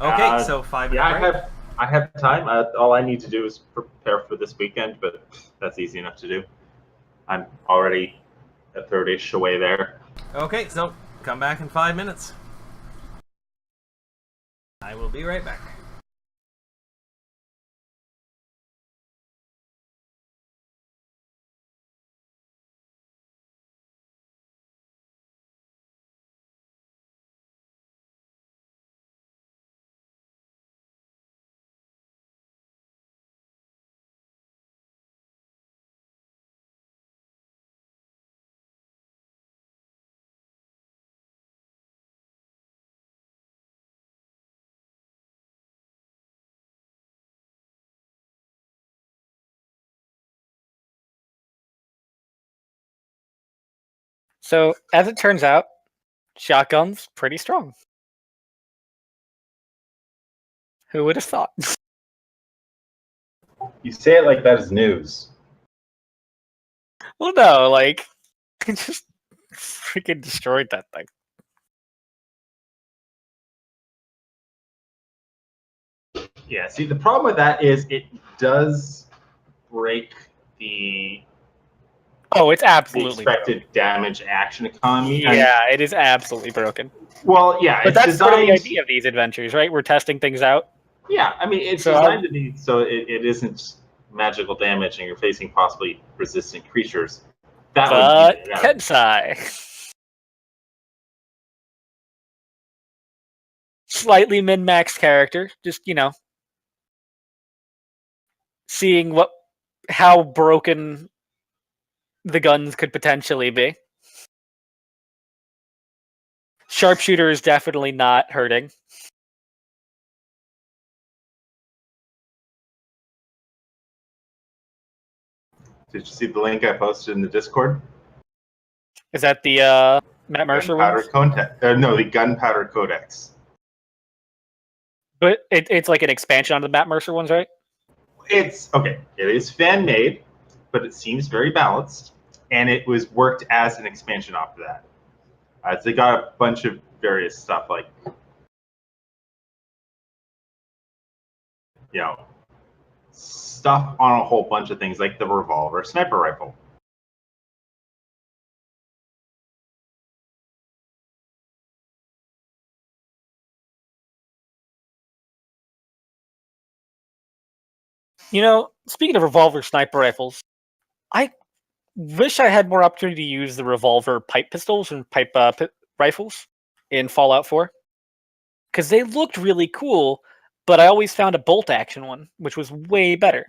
Okay, so 5-minute Yeah, break. I have time. All I need to do is prepare for this weekend, but that's easy enough to do. I'm already a third-ish away there. Okay, so come back in 5 minutes. I will be right back. So as it turns out, shotgun's pretty strong. Who would have thought? You say it like that is news. Well, no, like it just freaking destroyed that thing. Yeah, see, the problem with that is it does break the Oh, it's the absolutely expected damage action economy. and- Yeah, it is absolutely broken. well, yeah, But it's that's sort of the designed. idea of these adventures, right? We're testing things out. Yeah, I mean, it's So designed to be so it isn't magical damage, and you're facing possibly resistant creatures. That But would be Kensai. Slightly min-max character, just seeing how broken the guns could potentially be. Sharpshooter is definitely not hurting. Did you see the link I posted in the Discord? Is that the Matt Mercer one? No, the Gunpowder Codex. But it's like an expansion on the Matt Mercer ones, right? It's okay. It is fan made, but it seems very balanced, and it was worked as an expansion after that. They got a bunch of various stuff like, stuff on a whole bunch of things like the revolver sniper rifle. You know, speaking of revolver sniper rifles, I wish I had more opportunity to use the revolver pipe pistols and pipe rifles in Fallout 4. Because they looked really cool, but I always found a bolt action one, which was way better.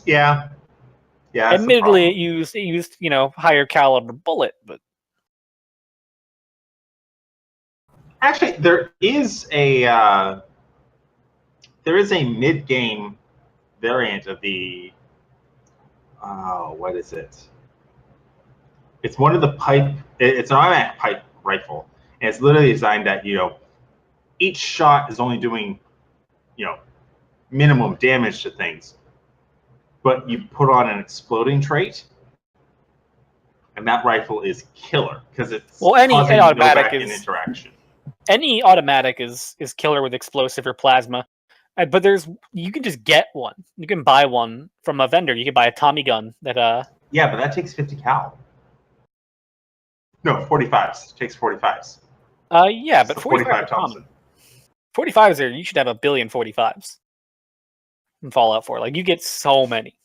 Yeah. Yeah. That's the Admittedly, problem. it used higher caliber bullet, but Actually, there is a mid-game variant of the what is it? It's one of the pipe. It's an automatic pipe rifle, and it's literally designed that each shot is only doing minimum damage to things, but you put on an exploding trait, and that rifle is killer because it's causing no back in interaction. Any automatic is killer with explosive or plasma. But you can just get one. You can buy one from a vendor. You can buy a Tommy gun that Yeah, but that takes 50 cal. No, 45s. It takes 45s. Yeah, but So 45 Thompson. 45s are, you should have a billion 45s in Fallout 4. Like, you get so many.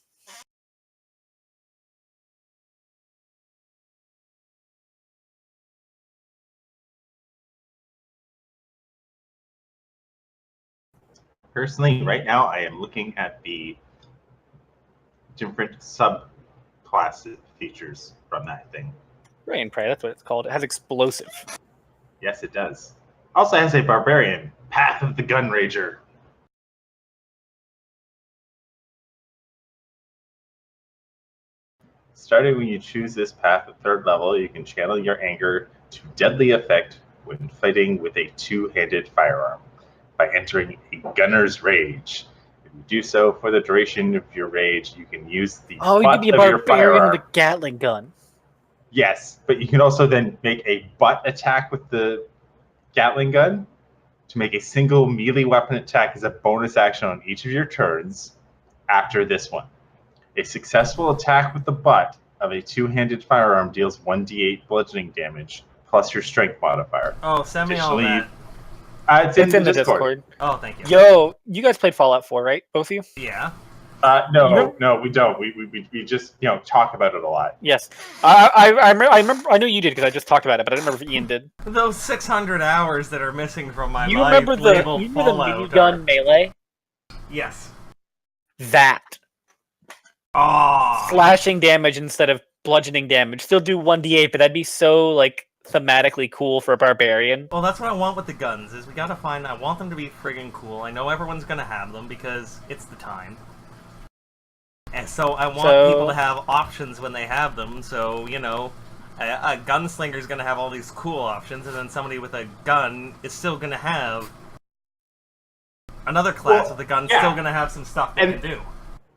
Personally, right now, I am looking at the different subclass features from that thing. Ray and Prey, that's what it's called. It has explosive. Yes, it does. Also has a barbarian, Path of the Gun Rager. Starting when you choose this path at 3rd level, you can channel your anger to deadly effect when fighting with a two-handed firearm by entering a Gunner's Rage. If you do so for the duration of your rage, you can use the Oh, you butt could be a of your barbarian firearm. with a Gatling gun. Yes, but you can also then make a butt attack with the Gatling gun to make a single melee weapon attack as a bonus action on each of your turns after this one. A successful attack with the butt of a two-handed firearm deals 1d8 bludgeoning damage plus your strength modifier. Oh, send me all Additionally, that. it's in the Discord. Oh, thank you. Yo, you guys played Fallout 4, right? Both of you? Yeah. No, we don't. We just talk about it a lot. Yes. I remember. I know you did because I just talked about it, but I don't remember if Ian did. Those 600 hours that are missing from my You life remember labeled the Fallout minigun melee? Yes. That. Oh. Slashing damage instead of bludgeoning damage. Still do 1d8, but that'd be so, like, thematically cool for a barbarian. Well, that's what I want with the guns, is we gotta find... I want them to be friggin' cool. I know everyone's gonna have them, because it's the time. And so I want people to have options when they have them, so, a gunslinger's gonna have all these cool options, and then somebody with a gun is still gonna have... Another class with a gun still gonna have some stuff they can do.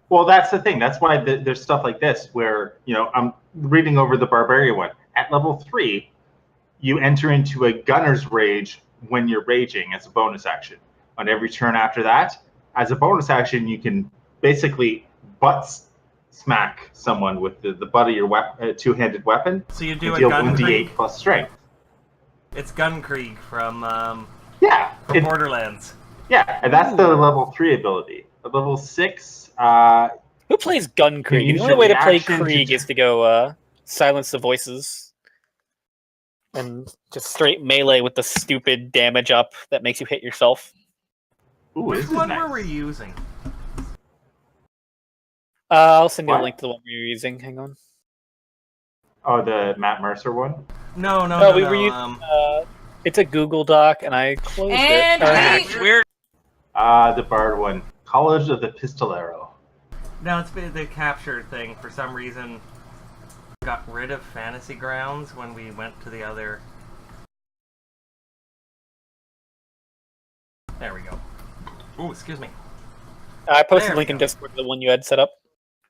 Well, that's the thing. That's why there's stuff like this where, I'm reading over the Barbarian one. At level 3, you enter into a Gunner's Rage when you're raging as a bonus action. On every turn after that, as a bonus action, you can basically butt smack someone with the butt of your two-handed weapon. So you do a deal gun 1d8 plus strength. It's Gun Krieg from Borderlands. Yeah, and that's the level 3 ability. At level 6... Who plays Gun Krieg? The only way to play Krieg is to go silence the voices and just straight melee with the stupid damage up that makes you hit yourself. Ooh, Which one were we using? I'll send you a link to the one we were using. Hang on. Oh, the Matt Mercer one? No. We were using, it's a Google Doc, and I closed it. It's weird. The Bard one. College of the Pistolero. No, it's been the capture thing. For some reason, got rid of Fantasy Grounds when we went to the other... There we go. Ooh, excuse me. I posted a link in Discord to the one you had set up.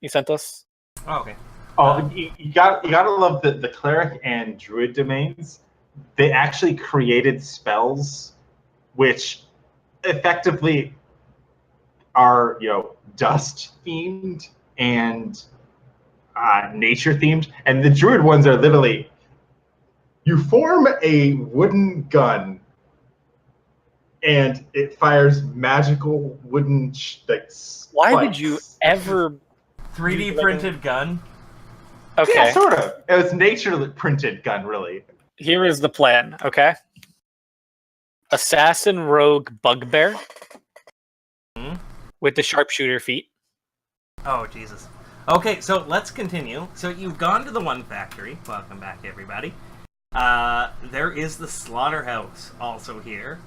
You sent us. Oh, okay. Oh, you gotta love the cleric and druid domains. They actually created spells which effectively are, dust themed and nature themed, and the druid ones are literally, you form a wooden gun and it fires magical wooden Why would you spikes. ever 3D printed gun. Okay. Yeah, sort of. It was nature printed gun, really. Here is the plan, okay? Assassin rogue bugbear with the sharpshooter feet. Oh, Jesus. Okay, so let's continue. So you've gone to the one factory. Welcome back, everybody. There is the slaughterhouse also here.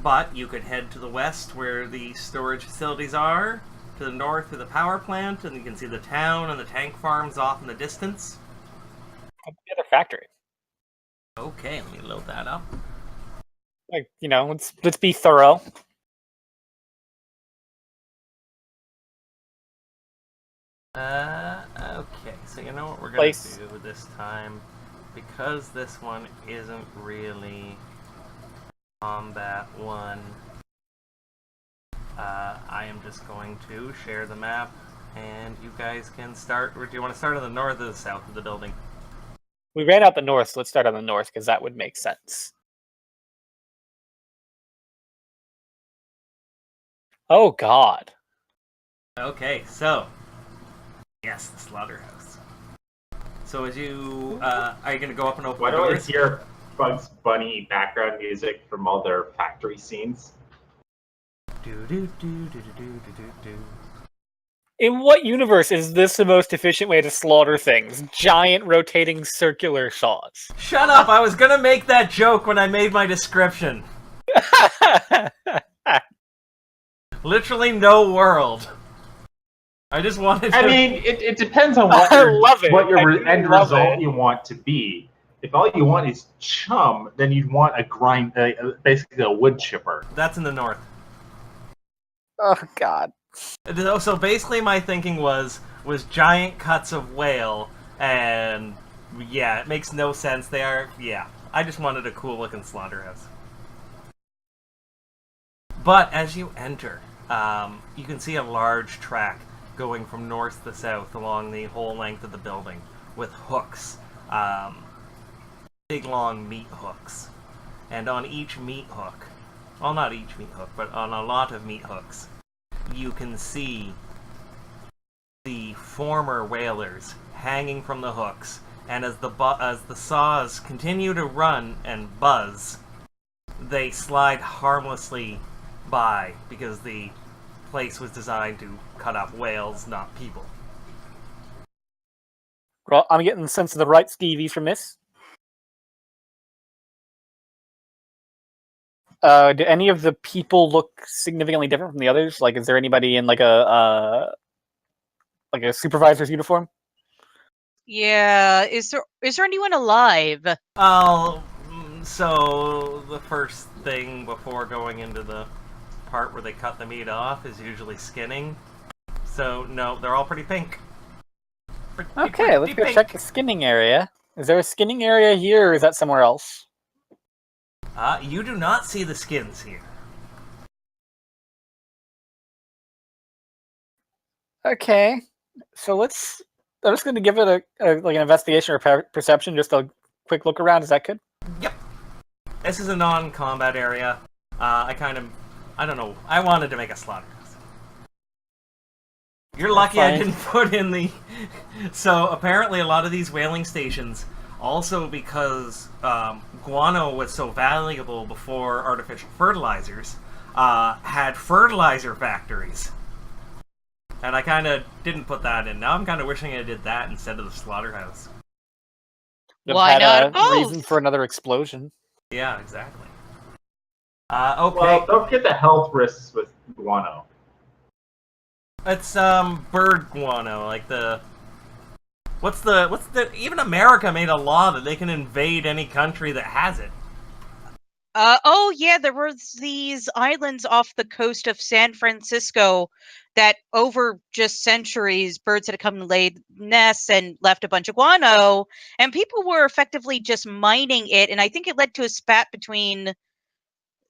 But you could head to the west where the storage facilities are. To the north to the power plant, and you can see the town and the tank farms off in the distance. The other factory. Okay, let me load that up. Like, let's be thorough. Okay, so you know what we're going to do this time? Because this one isn't really combat one, I am just going to share the map, and you guys can start. Or do you want to start on the north or the south of the building? We ran out the north, so let's start on the north, because that would make sense. Oh, God. Okay, so yes, the slaughterhouse. So as you are you going to go up and open Why the don't I doors? hear Bugs Bunny background music from all their factory scenes? In what universe is this the most efficient way to slaughter things? Giant rotating circular saws. Shut up! I was going to make that joke when I made my description. Literally no world. I just wanted to... I mean, it depends on what your end result you want to be. If all you want is chum, then you'd want basically a wood chipper. That's in the north. Oh, God. So basically my thinking was giant cuts of whale, and yeah, it makes no sense. I just wanted a cool looking slaughterhouse. But as you enter, you can see a large track going from north to south along the whole length of the building with hooks. Big long meat hooks. And on each meat hook, well, not each meat hook, but on a lot of meat hooks, you can see the former whalers hanging from the hooks, and as the saws continue to run and buzz, they slide harmlessly by, because the place was designed to cut off whales, not people. Well, I'm getting the sense of the right skeevies from this. Do any of the people look significantly different from the others? Like, is there anybody in like a supervisor's uniform? Yeah, is there anyone alive? Oh, so the first thing before going into the part where they cut the meat off is usually skinning. So no, they're all pretty pink. Okay, let's go check the skinning area. Is there a skinning area here, or is that somewhere else? You do not see the skins here. Okay, so I'm just going to give it an investigation or perception, just a quick look around. Is that good? Yep. This is a non-combat area. I don't know. I wanted to make a slaughterhouse. You're lucky I didn't put in the... So apparently a lot of these whaling stations, also because guano was so valuable before artificial fertilizers, had fertilizer factories. And I kind of didn't put that in. Now I'm kind of wishing I did that instead of the slaughterhouse. Why not both? Reason for another explosion. Yeah, exactly. Okay. Well, don't forget the health risks with guano. It's bird guano, like the... What's the... Even America made a law that they can invade any country that has it. Oh yeah, there were these islands off the coast of San Francisco that over just centuries, birds had come and laid nests and left a bunch of guano, and people were effectively just mining it, and I think it led to a spat between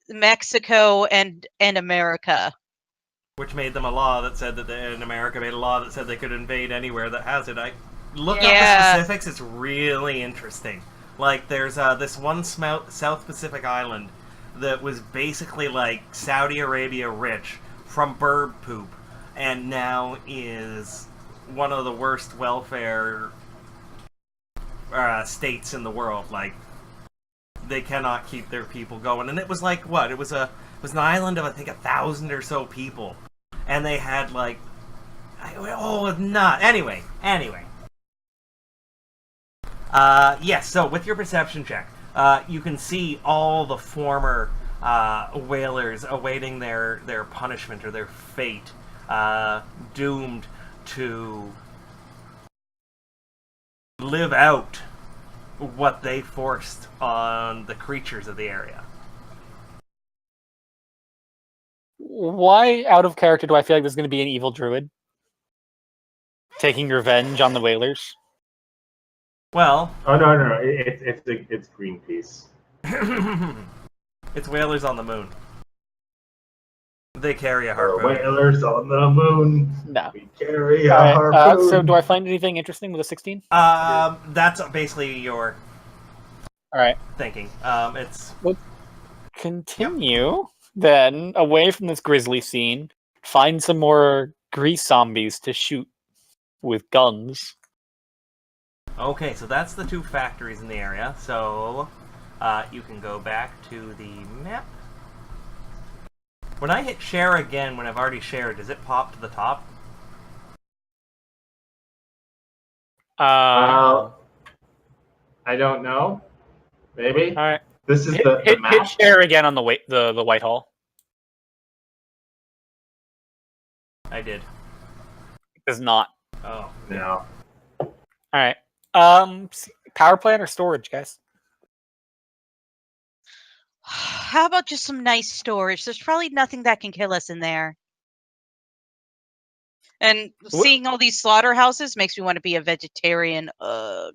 Mexico and America. which made them a law that said that in America made a law that said they could invade anywhere that has it. I look up the specifics. It's really interesting. Like there's this one South Pacific island that was basically like Saudi Arabia rich from bird poop, and now is one of the worst welfare states in the world. Like they cannot keep their people going, and it was like what? It was an island of I think 1,000 or so people, and they had like anyway. Yes. So with your perception check, you can see all the former whalers awaiting their punishment or their fate, doomed to live out what they forced on the creatures of the area. Why, out of character, do I feel like there's going to be an evil druid taking revenge on the whalers? Well, oh no, it's Greenpeace. It's whalers on the moon. They carry a harpoon. Whalers on the moon. No. We carry a harpoon. So do I find anything interesting with a 16? That's basically your Alright. thinking. It's... Let's continue, then, away from this grisly scene. Find some more grease zombies to shoot with guns. Okay, so that's the two factories in the area. So, you can go back to the map. When I hit share again, when I've already shared, does it pop to the top? I don't know. Maybe. All right. This is the map. Hit share again on the Whitehall. I did. It does not. Oh. No. All right. Power plant or storage, guys? How about just some nice storage? There's probably nothing that can kill us in there. And seeing all these slaughterhouses makes me want to be a vegetarian. Ugh.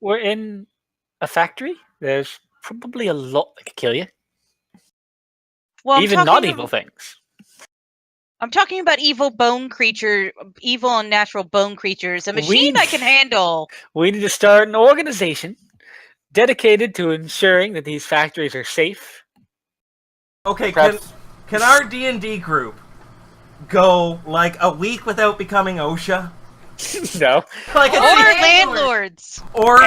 We're in a factory. There's probably a lot that could kill you. Well, even not evil things. I'm talking about evil and natural bone creatures. A machine I can handle. We need to start an organization dedicated to ensuring that these factories are safe. Okay, can our D&D group go like a week without becoming OSHA? No. Like or landlords. Or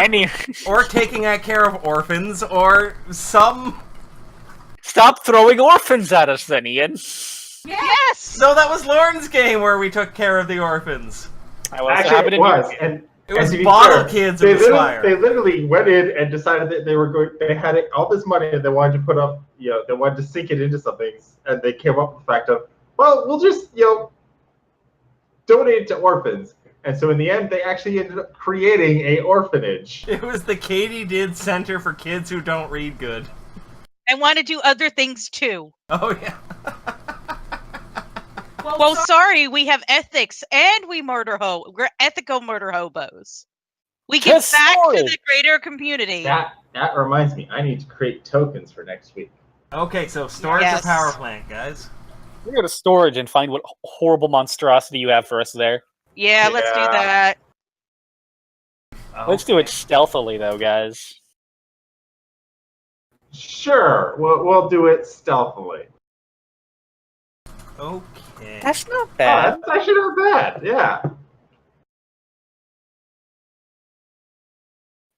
taking care of orphans, or some... Stop throwing orphans at us then, Ian. Yes! No, that was Lauren's game where we took care of the orphans. Actually, it was. And it was bottle kids in the Spire. They literally went in and decided that they had all this money and they wanted to put up, they wanted to sink it into something, and they came up with the fact of, well, we'll just, donate it to orphans. And so in the end, they actually ended up creating a orphanage. It was the Katie Did Center for Kids Who Don't Read Good. And want to do other things too. Oh, yeah. Well, sorry, we have ethics and we're ethical murder hobos. We give back to the greater community. That reminds me, I need to create tokens for next week. Okay, so storage or power plant, guys? We're going to storage and find what horrible monstrosity you have for us there. Yeah, let's do that. Okay. Let's do it stealthily, though, guys. Sure, we'll do it stealthily. Okay. That's not bad. Oh, that's actually not bad, yeah.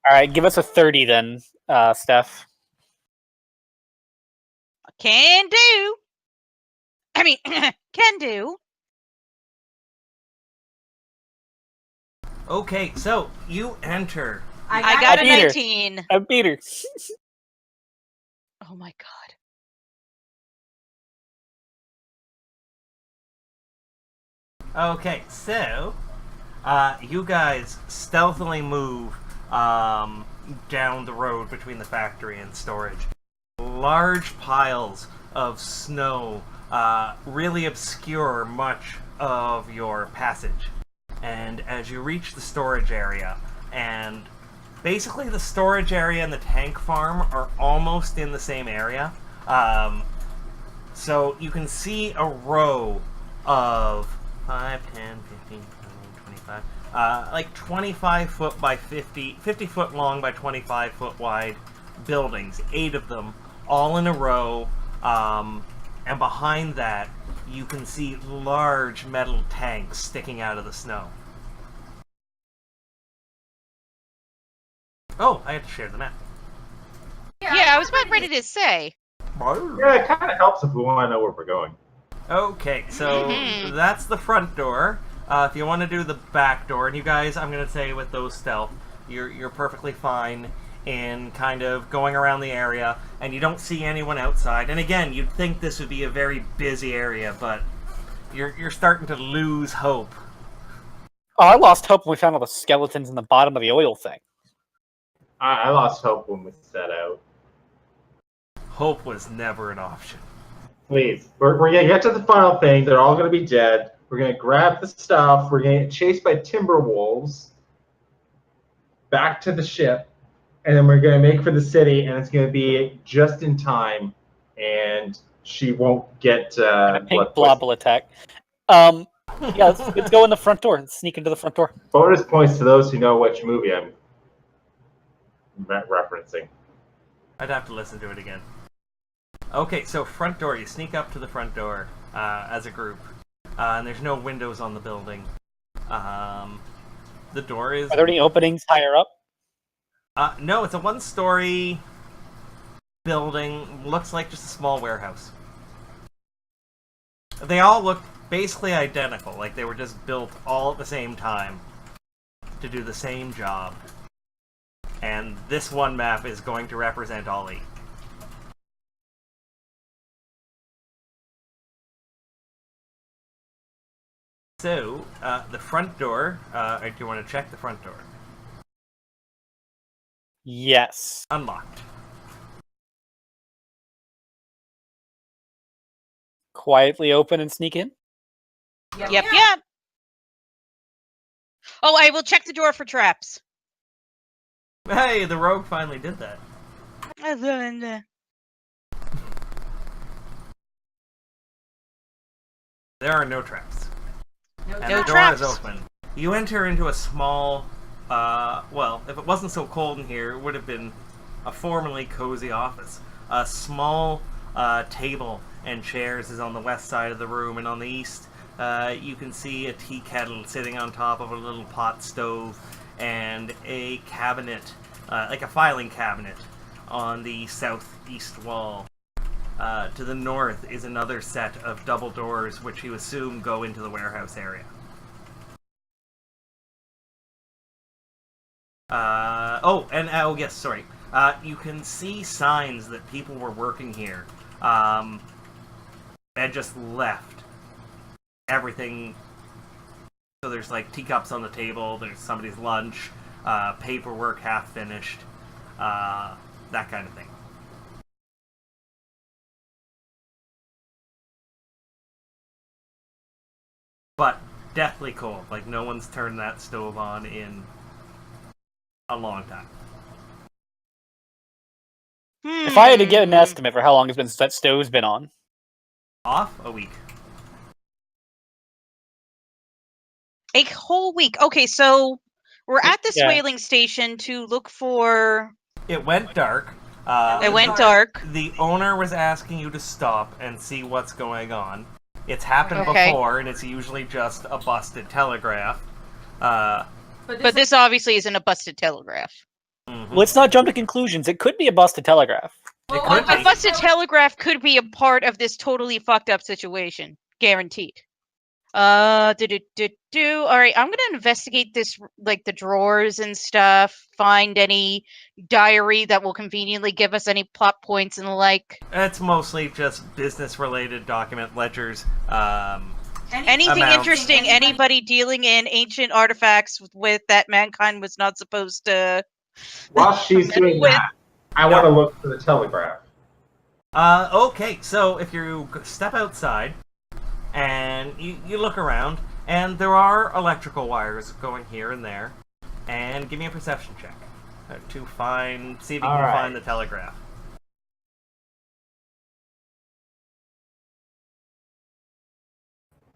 Alright, give us a 30 then, Steph. Can do. I mean, can do. Okay, so you enter. I got a 19. I beat her. Oh my god. Okay, so you guys stealthily move down the road between the factory and storage. Large piles of snow really obscure much of your passage. And as you reach the storage area, and basically the storage area and the tank farm are almost in the same area, so you can see a row of 5, 10, 15, 20, 25, like 25 foot by 50 foot long by 25 foot wide buildings, 8 of them, all in a row, and behind that you can see large metal tanks sticking out of the snow. Oh, I have to share the map. Yeah, I was about ready to say. Yeah, it kind of helps if we want to know where we're going. Okay, so that's the front door. If you want to do the back door, and you guys, I'm going to say with those stealth, you're perfectly fine in kind of going around the area, and you don't see anyone outside. And again, you'd think this would be a very busy area, but you're starting to lose hope. Oh, I lost hope when we found all the skeletons in the bottom of the oil thing. I lost hope when we set out. Hope was never an option. Please, we're going to get to the final thing. They're all going to be dead. We're going to grab the stuff. We're going to get chased by timber wolves back to the ship, and then we're going to make for the city, and it's going to be just in time, and she won't get Pink blob will attack. Yeah, let's go in the front door and sneak into the front door. Bonus points to those who know which movie I'm referencing. I'd have to listen to it again. Okay, so front door. You sneak up to the front door as a group. And there's no windows on the building. The door is... Are there any openings higher up? No, it's a one-story building. Looks like just a small warehouse. They all look basically identical, like they were just built all at the same time to do the same job. And this one map is going to represent all 8. So, the front door, do you want to check the front door? Yes. Unlocked. Quietly open and sneak in? Yep. Oh, I will check the door for traps. Hey, the rogue finally did that. There are no traps. And No the door traps. is open. You enter into a small, well, if it wasn't so cold in here, it would have been a formerly cozy office. A small table and chairs is on the west side of the room, and on the east, you can see a tea kettle sitting on top of a little pot stove, and a cabinet, like a filing cabinet, on the southeast wall. To the north is another set of double doors, which you assume go into the warehouse area. Oh yes, sorry. You can see signs that people were working here, and just left everything. So there's like teacups on the table, there's somebody's lunch, paperwork half finished, that kind of thing. But deathly cold. Like, no one's turned that stove on in a long time. If I had to get an estimate for how long that stove's been on. Off? A week. A whole week. Okay, so we're at this whaling station to look for... It went dark. It went dark. The owner was asking you to stop and see what's going on. It's happened before, and it's usually just a busted telegraph. But this obviously isn't a busted telegraph. Mm-hmm. Let's not jump to conclusions. It could be a busted telegraph. It could be. A busted telegraph could be a part of this totally fucked up situation. Guaranteed. Alright, I'm gonna investigate this, like the drawers and stuff, find any diary that will conveniently give us any plot points and the like. It's mostly just business-related document ledgers. Anything interesting, anybody dealing in ancient artifacts with that mankind was not supposed to... While she's doing that, I want to look for the telegraph. Okay, so if you step outside, and you look around, and there are electrical wires going here and there. And give me a perception check to see if you can find the telegraph.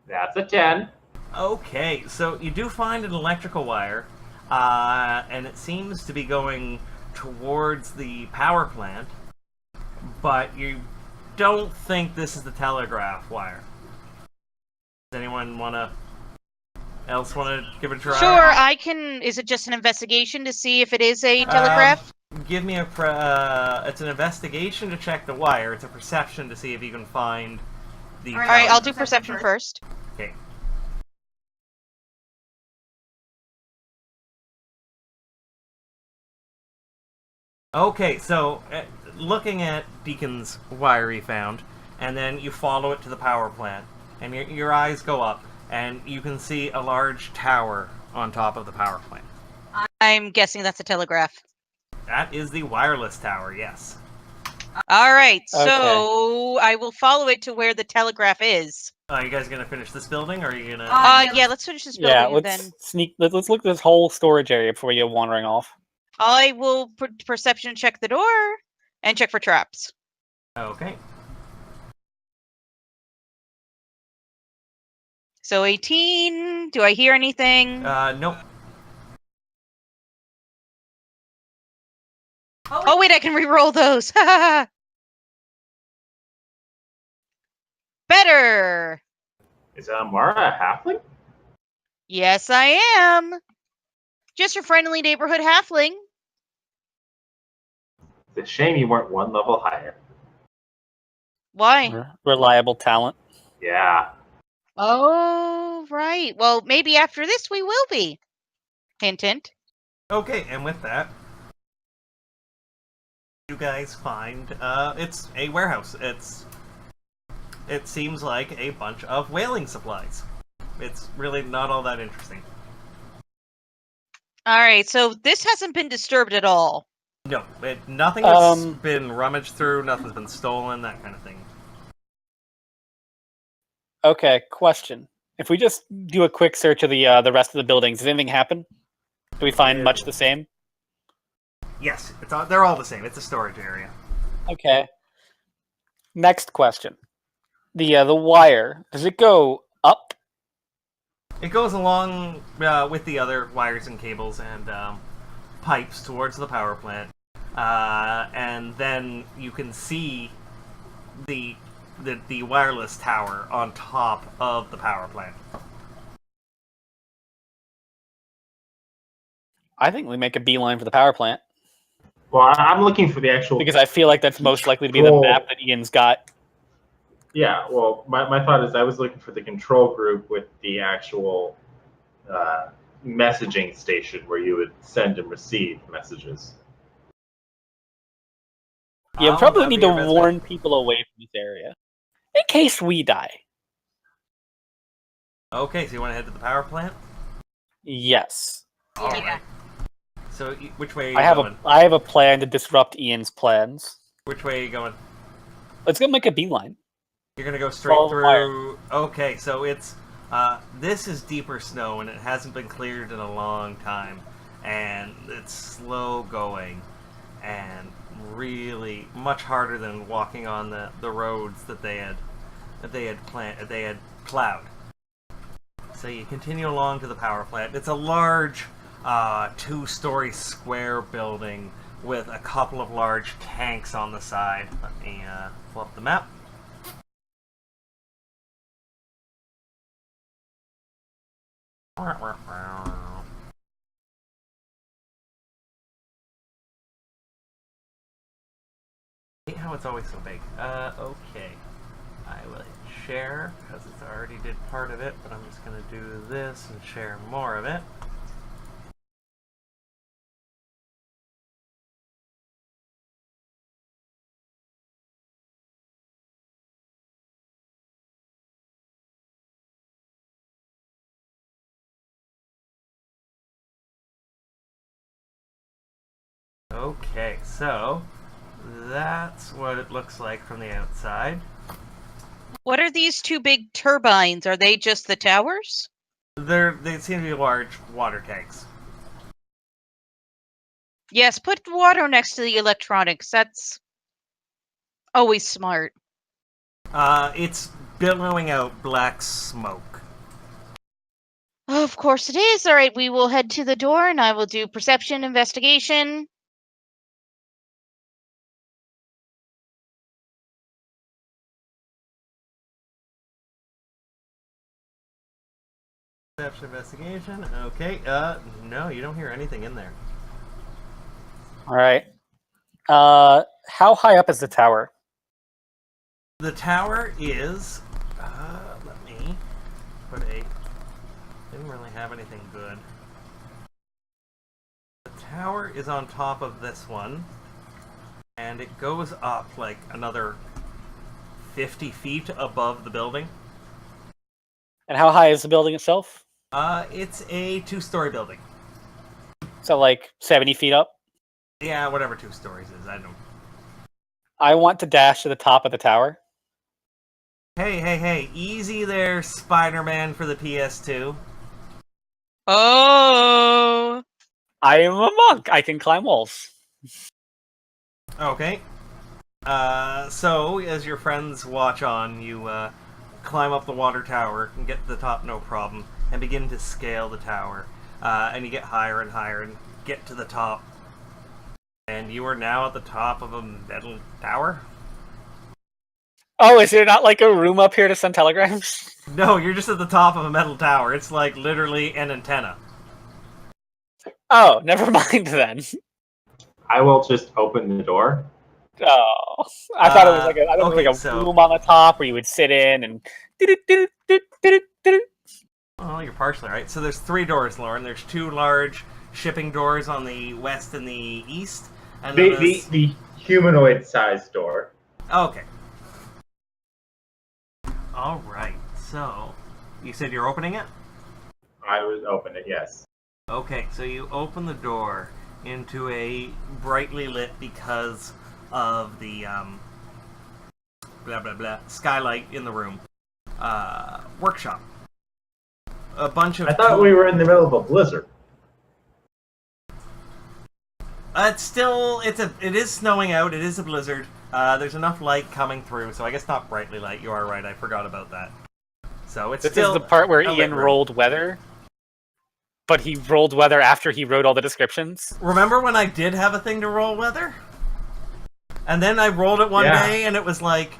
That's a 10. Okay, so you do find an electrical wire, and it seems to be going towards the power plant, but you don't think this is the telegraph wire. Does anyone else want to give it a try? Sure, I can. Is it just an investigation to see if it is a telegraph? Give me it's an investigation to check the wire. It's a perception to see if you can find the. All right, I'll do perception first. Okay. Okay, so looking at Deacon's wire he found, and then you follow it to the power plant, and your eyes go up, and you can see a large tower on top of the power plant. I'm guessing that's a telegraph. That is the wireless tower, yes. All right, so I will follow it to where the telegraph is. Are you guys gonna finish this building, or are you gonna? Yeah, let's finish this building. Yeah, and let's then sneak. Let's look at this whole storage area before you go wandering off. I will perception check the door and check for traps. Okay. So 18. Do I hear anything? Nope. Oh wait, I can re-roll those. Better. Is Mara a halfling? Yes, I am. Just your friendly neighborhood halfling. It's a shame you weren't one level higher. Why? Reliable talent. Yeah. Oh, right. Well, maybe after this we will be. Hint, hint. Okay, and with that, you guys find it's a warehouse. It seems like a bunch of whaling supplies. It's really not all that interesting. All right, so this hasn't been disturbed at all. No, nothing has been rummaged through, nothing's been stolen, that kind of thing. Okay, question. If we just do a quick search of the rest of the buildings, does anything happen? Do we find much the same? Yes, they're all the same. It's a storage area. Okay. Next question. The wire, does it go up? It goes along with the other wires and cables and pipes towards the power plant, and then you can see the wireless tower on top of the power plant. I think we make a beeline for the power plant. Well, I'm looking for the actual... Because I feel like that's most likely to be the map that Ian's got. Yeah, well, my thought is I was looking for the control group with the actual messaging station where you would send and receive messages. Yeah, we probably need to warn people away from this area. In case we die. Okay, so you want to head to the power plant? Yes. All Yeah. right. So, which way are you going? I have a plan to disrupt Ian's plans. Which way are you going? Let's go make a beeline. You're gonna go straight Follow the through. Okay, so it's this is deeper snow and it hasn't been cleared in a long time, and it's slow going, and really much harder than walking on the roads that they had plowed. So you continue along to the power plant. It's a large, 2-story square building with a couple of large tanks on the side. Let me pull up the map. I hate how it's always so big. Okay. I will hit share because it's already did part of it, but I'm just going to do this and share more of it. Okay, so that's what it looks like from the outside. What are these two big turbines? Are they just the towers? They seem to be large water tanks. Yes, put water next to the electronics. That's always smart. It's billowing out black smoke. Of course it is. All right, we will head to the door and I will do perception investigation. Perception investigation. Okay. No, you don't hear anything in there. All right. How high up is the tower? The tower is. Let me put a. Didn't really have anything good. The tower is on top of this one, and it goes up like another 50 feet above the building. And how high is the building itself? It's a 2-story building. So like 70 feet up? Yeah, whatever 2 stories is. I don't. I want to dash to the top of the tower. Hey, easy there, Spider-Man for the PS2. Oh. I am a monk. I can climb walls. Okay. So, as your friends watch on, you climb up the water tower and get to the top no problem, and begin to scale the tower. And you get higher and higher and get to the top. And you are now at the top of a metal tower? Oh, is there not like a room up here to send telegrams? No, you're just at the top of a metal tower. It's like literally an antenna. Oh, never mind then. I will just open the door. Oh, I thought it was like okay, a so- room on the top where you would sit in and. Oh, you're partially right. So there's 3 doors, Lauren. There's 2 large shipping doors on the west and the east. And then The humanoid-sized door. Okay. All right. So, you said you're opening it? I was open it, yes. Okay, so you open the door into a brightly lit because of the blah blah blah skylight in the room. Workshop. A bunch of. I thought we were in the middle of a blizzard. It is snowing out. It is a blizzard. There's enough light coming through, so I guess not brightly light. You are right. I forgot about that. So it's This still is the part where a lit Ian room. rolled weather, but he rolled weather after he wrote all the descriptions. Remember when I did have a thing to roll weather? And then I rolled it one day, and it was like,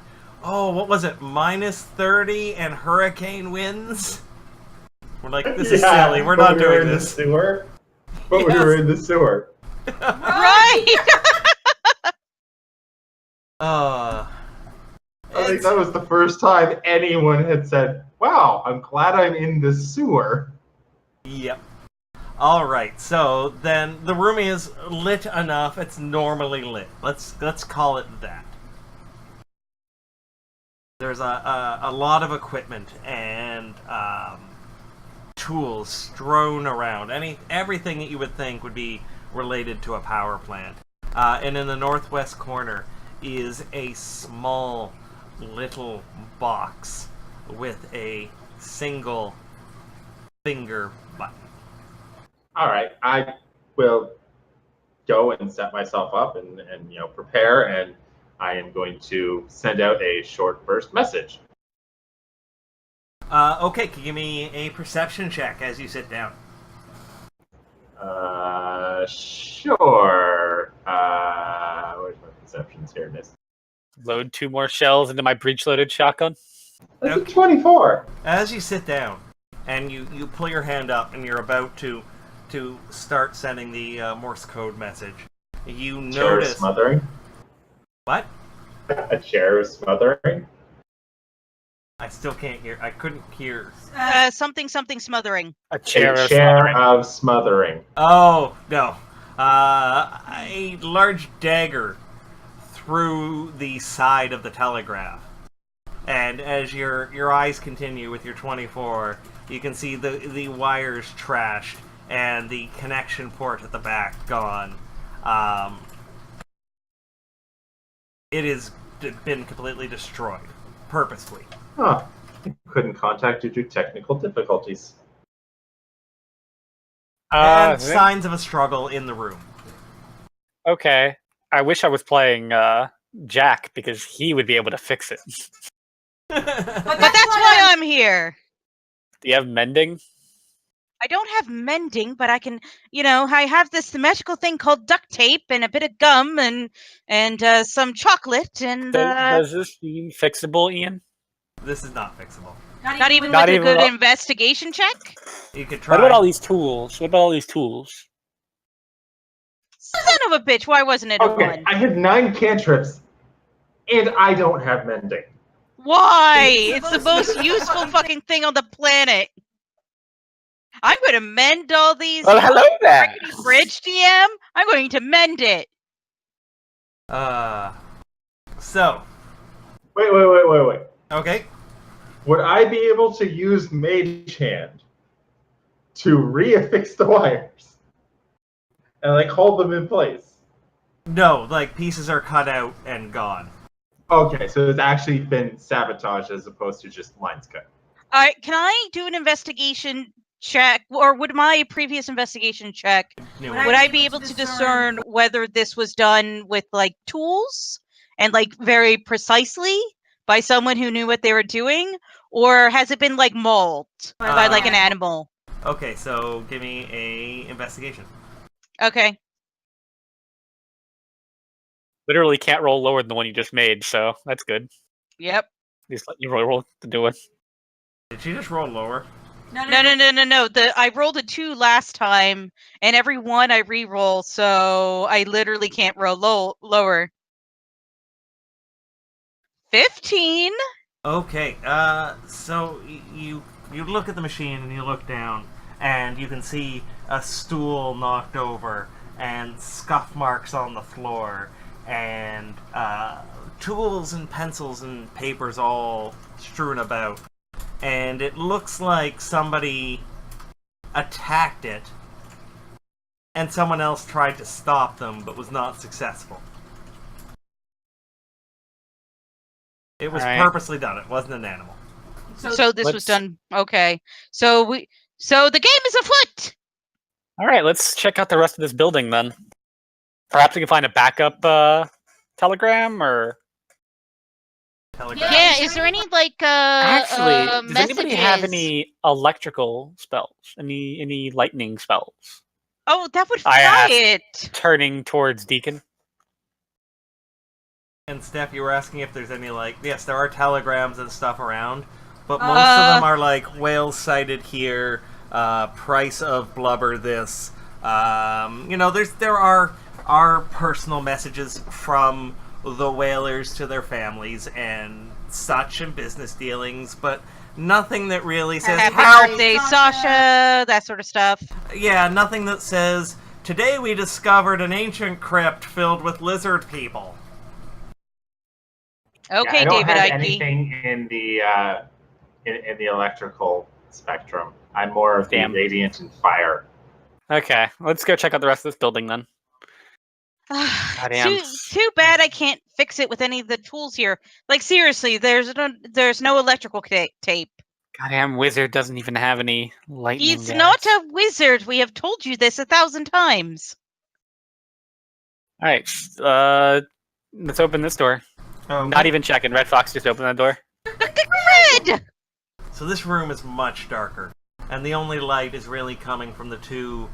oh, what was it? -30 and hurricane winds. We're like, this is silly. We're not doing this. Sewer. But we Yes. were in the sewer. Right. I think It's- that was the first time anyone had said, "Wow, I'm glad I'm in the sewer." Yep. All right. So then the room is lit enough. It's normally lit. Let's call it that. There's a lot of equipment and tools strewn around. Everything that you would think would be related to a power plant. And in the northwest corner is a small little box with a single finger button. All right, I will go and set myself up and prepare, and I am going to send out a short burst message. Okay, can you give me a perception check as you sit down? Sure. Where's my perceptions here? Miss? Load 2 more shells into my breech-loaded shotgun. That's a 24. As you sit down and you pull your hand up and you're about to start sending the Morse code message, you Chair notice smothering. what? A chair is smothering. I still can't hear. I couldn't hear. Something smothering. A chair A of chair smothering. of smothering. Oh no! A large dagger through the side of the telegraph, and as your eyes continue with your 24, you can see the wires trashed and the connection port at the back gone. It has been completely destroyed, purposefully. Huh. Couldn't contact due to technical difficulties. And signs of a struggle in the room. Okay. I wish I was playing Jack, because he would be able to fix it. But that's why I'm here. Do you have mending? I don't have mending, but I can, I have this magical thing called duct tape and a bit of gum and some chocolate and Does this seem fixable, Ian? This is not fixable. not even Not with a even good a- investigation check. You could try. What about all these tools? Son of a bitch! Why wasn't it a Okay, one? I have 9 cantrips, and I don't have mending. Why? It's the most useful fucking thing on the planet. I'm going to mend all these. Well, hello there. Rickety bridge, DM. I'm going to mend it. So, Wait. okay. Would I be able to use Mage Hand to reaffix the wires and like hold them in place? No, like pieces are cut out and gone. Okay, so it's actually been sabotaged as opposed to just lines cut. All right, can I do an investigation check, or would my previous investigation check? New Would I be able to discern whether this was done with like tools and like very precisely by someone who knew what they were doing, or has it been like mauled by like an animal? Okay, so give me a investigation. Okay. Literally can't roll lower than the one you just made, so that's good. Yep. Just let you roll to do it. Did she just roll lower? No. I rolled a 2 last time, and every one I re-roll, so I literally can't roll lower. 15. Okay, so you look at the machine and you look down, and you can see a stool knocked over, and scuff marks on the floor, and tools and pencils and papers all strewn about. And it looks like somebody attacked it, and someone else tried to stop them, but was not successful. It was Alright. purposely done. It wasn't an animal. So this was done. Okay. So the game is afoot. All right, let's check out the rest of this building then. Perhaps we can find a backup telegram or. Telegram. Yeah. Is there any like Actually, does messages? anybody have any electrical spells? Any lightning spells? Oh, that would I fly asked. it. Turning towards Deacon. And Steph, you were asking if there's any yes, there are telegrams and stuff around, but most of them are like whales sighted here, price of blubber this. There are personal messages from the whalers to their families and such, and business dealings, but nothing that really says Happy birthday, Sasha. That sort of stuff. Yeah, nothing that says today we discovered an ancient crypt filled with lizard people. Okay, I don't David have Icke. anything in the in the electrical spectrum. I'm more of the Damn. radiant and fire. Okay, let's go check out the rest of this building then. Goddamn. Too bad I can't fix it with any of the tools here. Like seriously, there's no electrical tape. Goddamn wizard doesn't even have any lightning. He's not a wizard. We have told you this 1,000 times. All right, let's open this door. Okay. Not even checking. Red Fox just opened that door. Red. So this room is much darker, and the only light is really coming from the two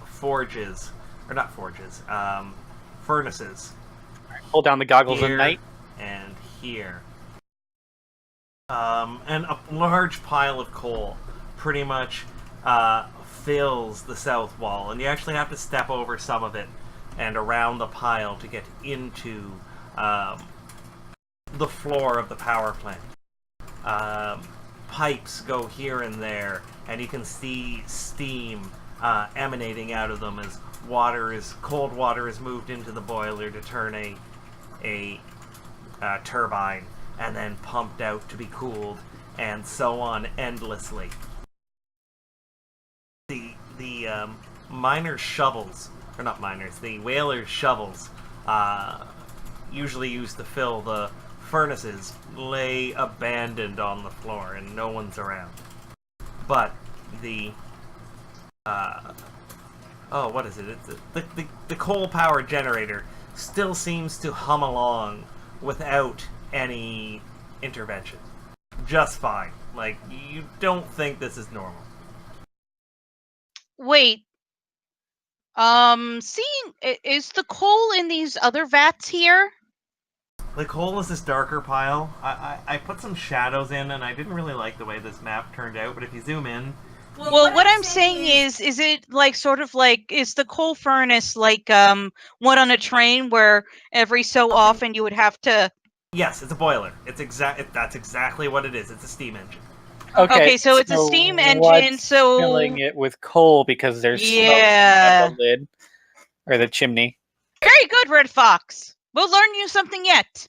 furnaces. Hold down the goggles Here at night. and here. And a large pile of coal pretty much fills the south wall, and you actually have to step over some of it and around the pile to get into the floor of the power plant. Pipes go here and there, and you can see steam emanating out of them as cold water is moved into the boiler to turn a turbine, and then pumped out to be cooled, and so on endlessly. The miners' shovels, or not miners, the whalers' shovels, usually used to fill the furnaces, lay abandoned on the floor, and no one's around. But the what is it? It's the coal power generator still seems to hum along without any intervention. Just fine. Like, you don't think this is normal. Wait. Is the coal in these other vats here? The coal is this darker pile. I put some shadows in, and I didn't really like the way this map turned out, but if you zoom in... Well, what I'm saying is it like sort of like, is the coal furnace like one on a train where every so often you would have to... Yes, it's a boiler. That's exactly what it is. It's a steam engine. Okay, so it's a steam engine, what's so... filling it with coal because there's smoke Yeah. on the lid. Or the chimney. Very good, Red Fox. We'll learn you something yet.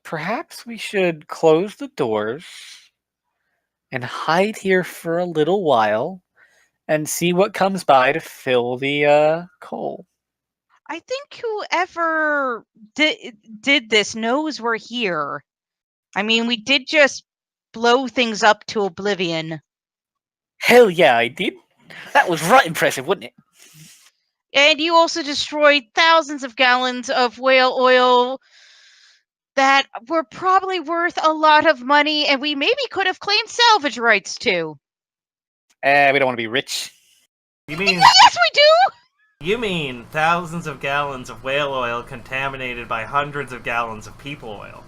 Perhaps we should close the doors and hide here for a little while and see what comes by to fill the coal. I think whoever did this knows we're here. I mean, we did just blow things up to oblivion. Hell yeah, I did. That was right impressive, wasn't it? And you also destroyed thousands of gallons of whale oil that were probably worth a lot of money, and we maybe could have claimed salvage rights to. We don't want to be rich. You mean... Yes, we do! You mean thousands of gallons of whale oil contaminated by hundreds of gallons of people oil.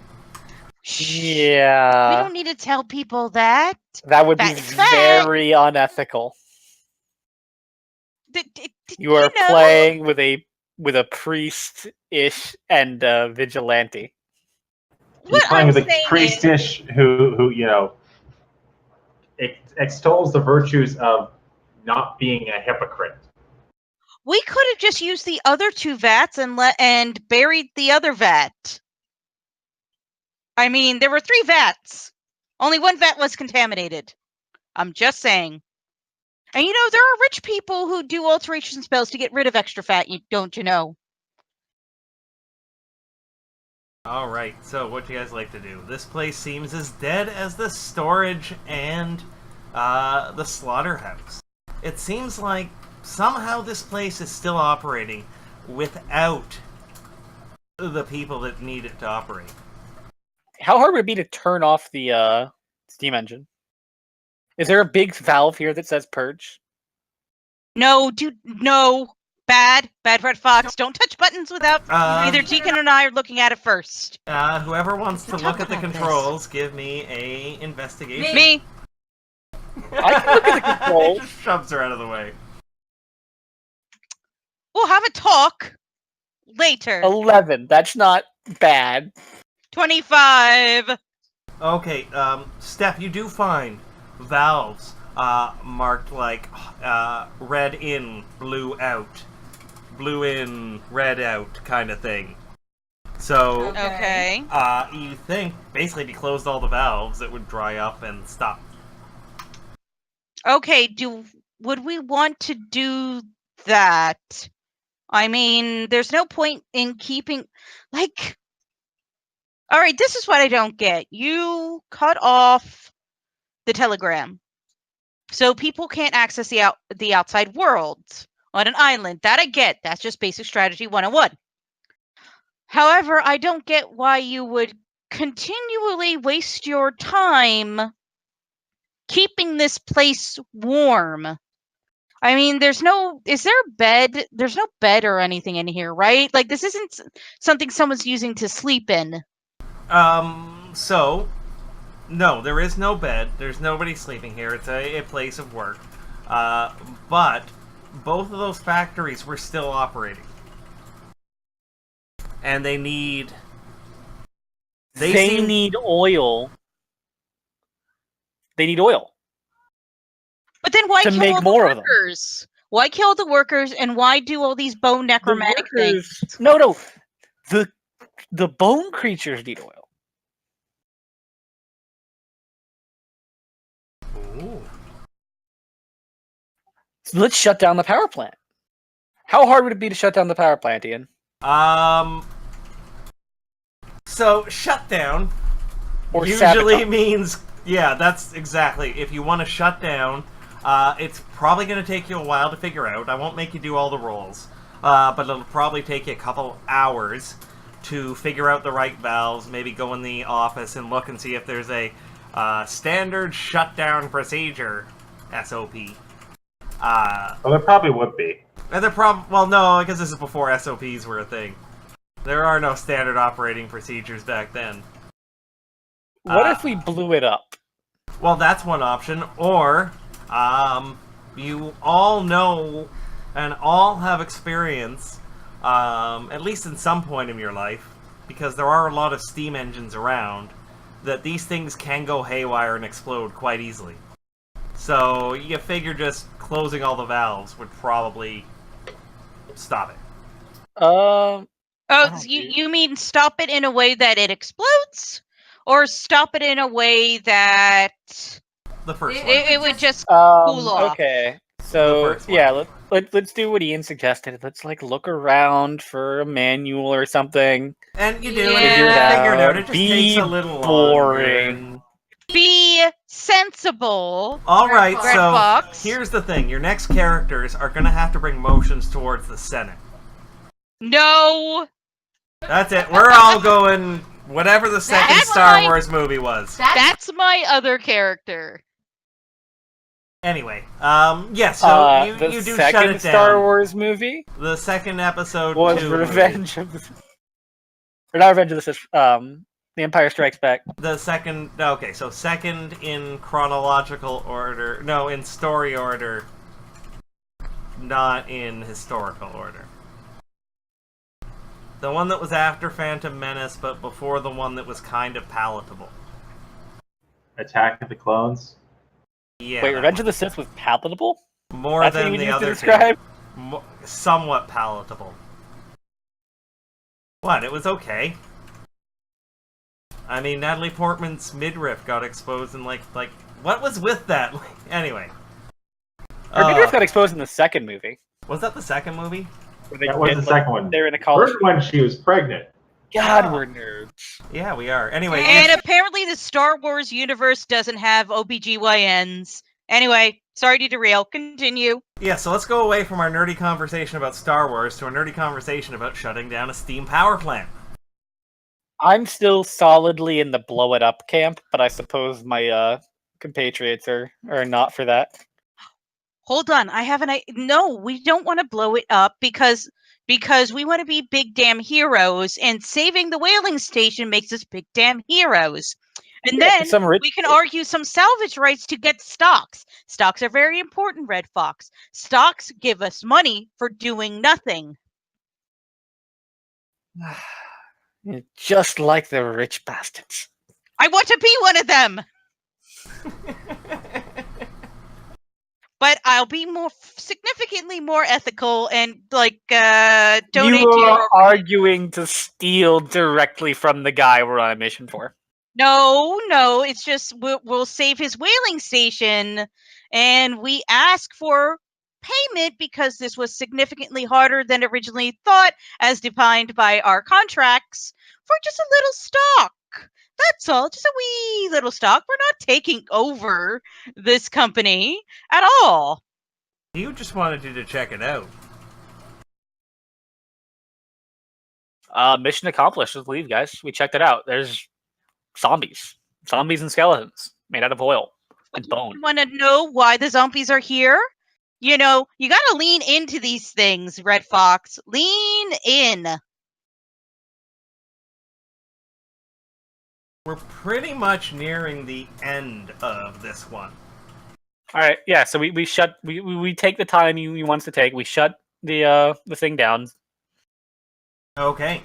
Yeah. We don't need to tell people that. That would be That's fact. very unethical. You are know? playing with a priest-ish and vigilante. He's playing with a saying priestish who extols the virtues of not being a hypocrite. We could have just used the other two vats and buried the other vat. I mean, there were 3 vats. Only one vat was contaminated. I'm just saying. And you know, there are rich people who do alteration spells to get rid of extra fat, don't you know? Alright, so what do you guys like to do? This place seems as dead as the storage and the slaughterhouse. It seems like somehow this place is still operating without the people that need it to operate. How hard would it be to turn off the steam engine? Is there a big valve here that says purge? No, dude, no. Bad Red Fox. Don't touch buttons without either Deacon or I are looking at it first. Whoever wants to look at the controls, give me a investigation. Me. I can look at the controls. Just shoves her out of the way. We'll have a talk later. 11. That's not bad. 25. Okay, Steph, you do find valves marked like red in, blue out. Blue in, red out kind of thing. So, Okay. you think basically if you closed all the valves, it would dry up and stop. Okay, would we want to do that? I mean, there's no point in keeping, like... Alright, this is what I don't get. You cut off the telegram, so people can't access the outside world on an island. That I get. That's just basic strategy 101. However, I don't get why you would continually waste your time keeping this place warm. I mean, is there a bed? There's no bed or anything in here, right? Like, this isn't something someone's using to sleep in. So, no, there is no bed. There's nobody sleeping here. It's a place of work. But both of those factories were still operating. And they need... They need oil. They need oil. But then why to kill make all more the of them. workers? Why kill the workers and why do all these bone necromantic things? No. The bone creatures need oil. Ooh. So let's shut down the power plant. How hard would it be to shut down the power plant, Ian? So, shutdown Or usually sabotage. means... Yeah, that's exactly. If you want to shut down, it's probably going to take you a while to figure out. I won't make you do all the rolls. But it'll probably take you a couple hours to figure out the right valves, maybe go in the office and look and see if there's a standard shutdown procedure SOP. Well, there probably would be. And well, no, because this is before SOPs were a thing. There are no standard operating procedures back then. What if we blew it up? Well, that's one option. Or, you all know and all have experience, at least in some point in your life, because there are a lot of steam engines around, that these things can go haywire and explode quite easily. So you figure just closing all the valves would probably stop it. Oh, so you mean stop it in a way that it explodes? Or stop it in a way that The first one. it would just cool off? Okay, The so first one. yeah, let's do what Ian suggested. Let's like look around for a manual or something. And you do, Yeah. and you figure it out. It just Be takes a little boring. longer. Be sensible. Alright, Red so Fox. here's the thing. Your next characters are going to have to bring motions towards the Senate. No. That's it. We're all going whatever the second That's Star my- Wars movie was. That's my other character. Anyway, yeah, so you the do shut second it down. Star Wars movie The second episode was 2 Revenge of the... Or not Revenge of the Sith, The Empire Strikes Back. The second... Okay, so second in chronological order. No, in story order. Not in historical order. The one that was after Phantom Menace, but before the one that was kind of palatable. Attack of the Clones. Yeah. Wait, that Revenge one. of the Sith was palatable? More That's what than you the used to other describe? two. Somewhat palatable. What? It was okay. I mean, Natalie Portman's midriff got exposed and like, what was with that? Anyway. Her midriff got exposed in the second movie. Was that the second movie? Where they That was did, the like, second one. They were in a college. First one, she was pregnant. God, we're nerds. Yeah, we are. Anyway, And apparently the Star Wars universe doesn't have OBGYNs. Anyway, sorry to derail. Continue. yeah, so let's go away from our nerdy conversation about Star Wars to a nerdy conversation about shutting down a steam power plant. I'm still solidly in the blow it up camp, but I suppose my compatriots are not for that. Hold on. I have No, we don't want to blow it up because we want to be big damn heroes, and saving the whaling station makes us big damn heroes. And Yeah, then rich- we can argue some salvage rights to get stocks. Stocks are very important, Red Fox. Stocks give us money for doing nothing. Just like the rich bastards. I want to be one of them, but I'll be significantly more ethical and donate You to are your... arguing to steal directly from the guy we're on a mission for. No, it's just we'll save his whaling station, and we ask for payment because this was significantly harder than originally thought, as defined by our contracts, for just a little stock. That's all, just a wee little stock. We're not taking over this company at all. You just wanted you to check it out. Mission accomplished. Let's leave, guys. We checked it out. There's zombies and skeletons made out of oil and bone. You want to know why the zombies are here? You know, you gotta lean into these things, Red Fox. Lean in. We're pretty much nearing the end of this one. All right, yeah. So we take the time you want us to take. We shut the thing down. Okay.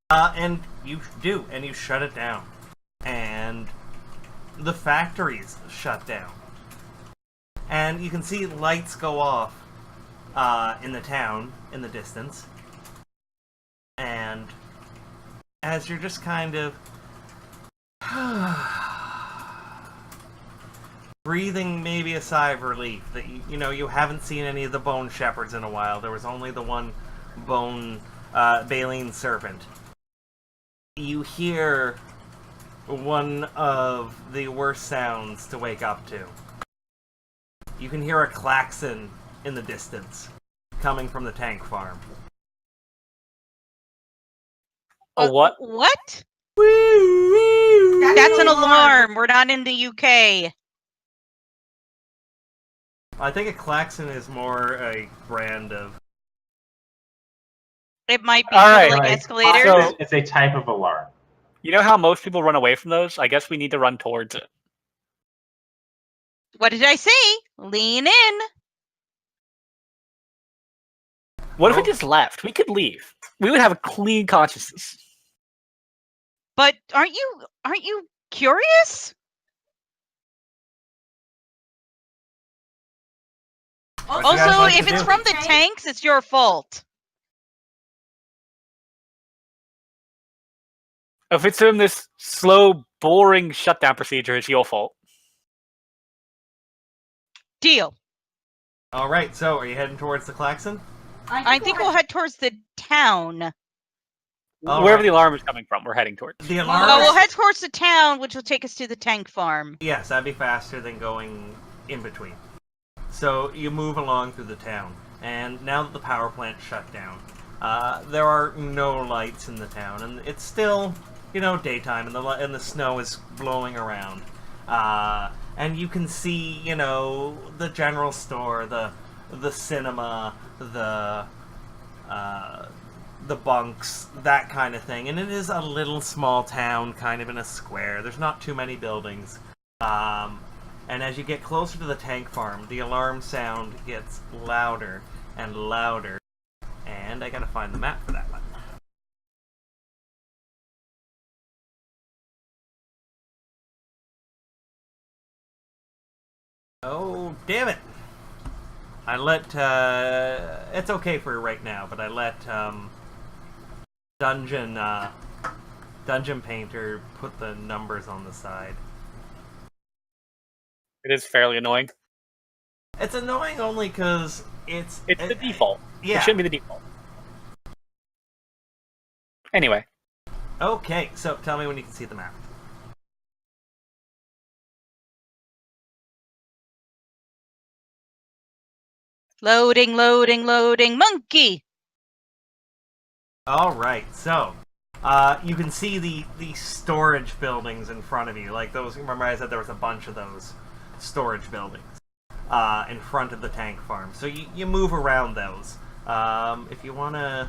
And you do, and you shut it down. And the factories shut down. And you can see lights go off in the town, in the distance. And as you're just kind of breathing maybe a sigh of relief that you haven't seen any of the bone shepherds in a while. There was only the one bone baleen serpent. You hear one of the worst sounds to wake up to. You can hear a klaxon in the distance coming from the tank farm. A what? What? That's an alarm. We're not in the UK. I think a klaxon is more a brand of. It might be All sort of right, like Like, escalators. So- it's a type of alarm. You know how most people run away from those? I guess we need to run towards it. What did I say? Lean in. What if we Oh. just left? We could leave. We would have a clean consciousness. But aren't you curious? What do you guys Also, like to if it's do? from the tanks, it's your fault. If it's in this slow, boring shutdown procedure, it's your fault. Deal. All right. So, are you heading towards the klaxon? I think we'll head towards the town. All Wherever right. the alarm is coming from, we're heading towards. The alarm. Well, we'll head towards the town, which will take us to the tank farm. Yes, that'd be faster than going in between. So you move along through the town, and now that the power plant's shut down, there are no lights in the town, and it's still, daytime, and the snow is blowing around. And you can see, the general store, the cinema, the bunks, that kind of thing. And it is a little small town, kind of in a square. There's not too many buildings. And as you get closer to the tank farm, the alarm sound gets louder and louder. And I gotta find the map for that one. Oh, damn it! I let, it's okay for right now, but I let, Dungeon Painter put the numbers on the side. It is fairly annoying. It's annoying only because it's the default. Yeah. It shouldn't be the default. Anyway. Okay, so tell me when you can see the map. Loading, loading, loading. Monkey! Alright, so you can see the storage buildings in front of you. Like those, remember I said there was a bunch of those storage buildings in front of the tank farm. So you move around those. If you want to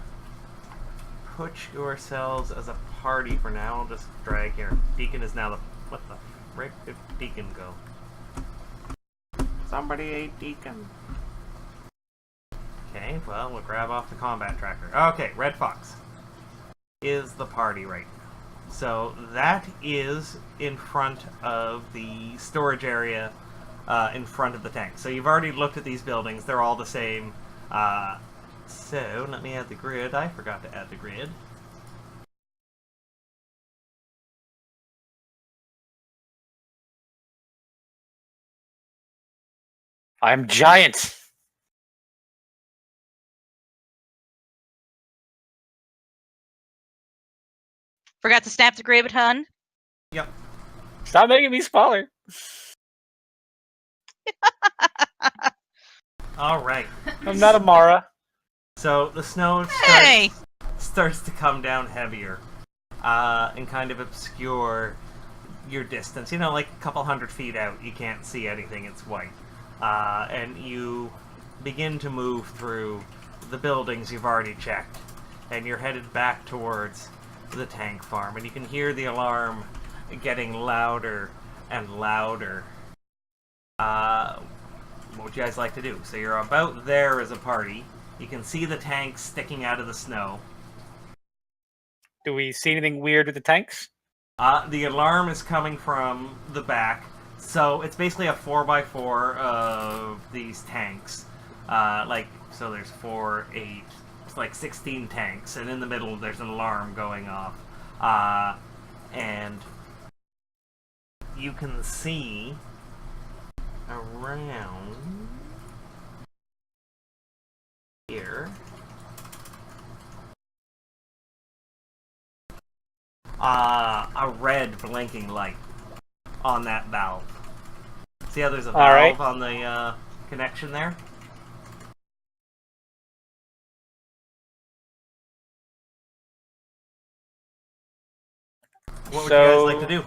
put yourselves as a party for now, I'll just drag here. Deacon is now the... What the frick did Deacon go? Somebody ate Deacon. Okay, well, we'll grab off the combat tracker. Okay, Red Fox is the party right now. So that is in front of the storage area in front of the tank. So you've already looked at these buildings. They're all the same. So let me add the grid. I forgot to add the grid. I'm giant! Forgot to snap the grid, hun. Yep. Stop making me smaller. All right. I'm not a Mara. So the snow Hey! starts to come down heavier and kind of obscure your distance. Like a couple 100 feet out, you can't see anything. It's white. And you begin to move through the buildings you've already checked. And you're headed back towards the tank farm. And you can hear the alarm getting louder and louder. What would you guys like to do? So you're about there as a party. You can see the tanks sticking out of the snow. Do we see anything weird with the tanks? The alarm is coming from the back. So it's basically a 4x4 of these tanks. So there's 4, 8, it's like 16 tanks. And in the middle there's an alarm going off. And you can see around here a red blinking light on that valve. See how there's a valve on the connection there? What would you guys like to do?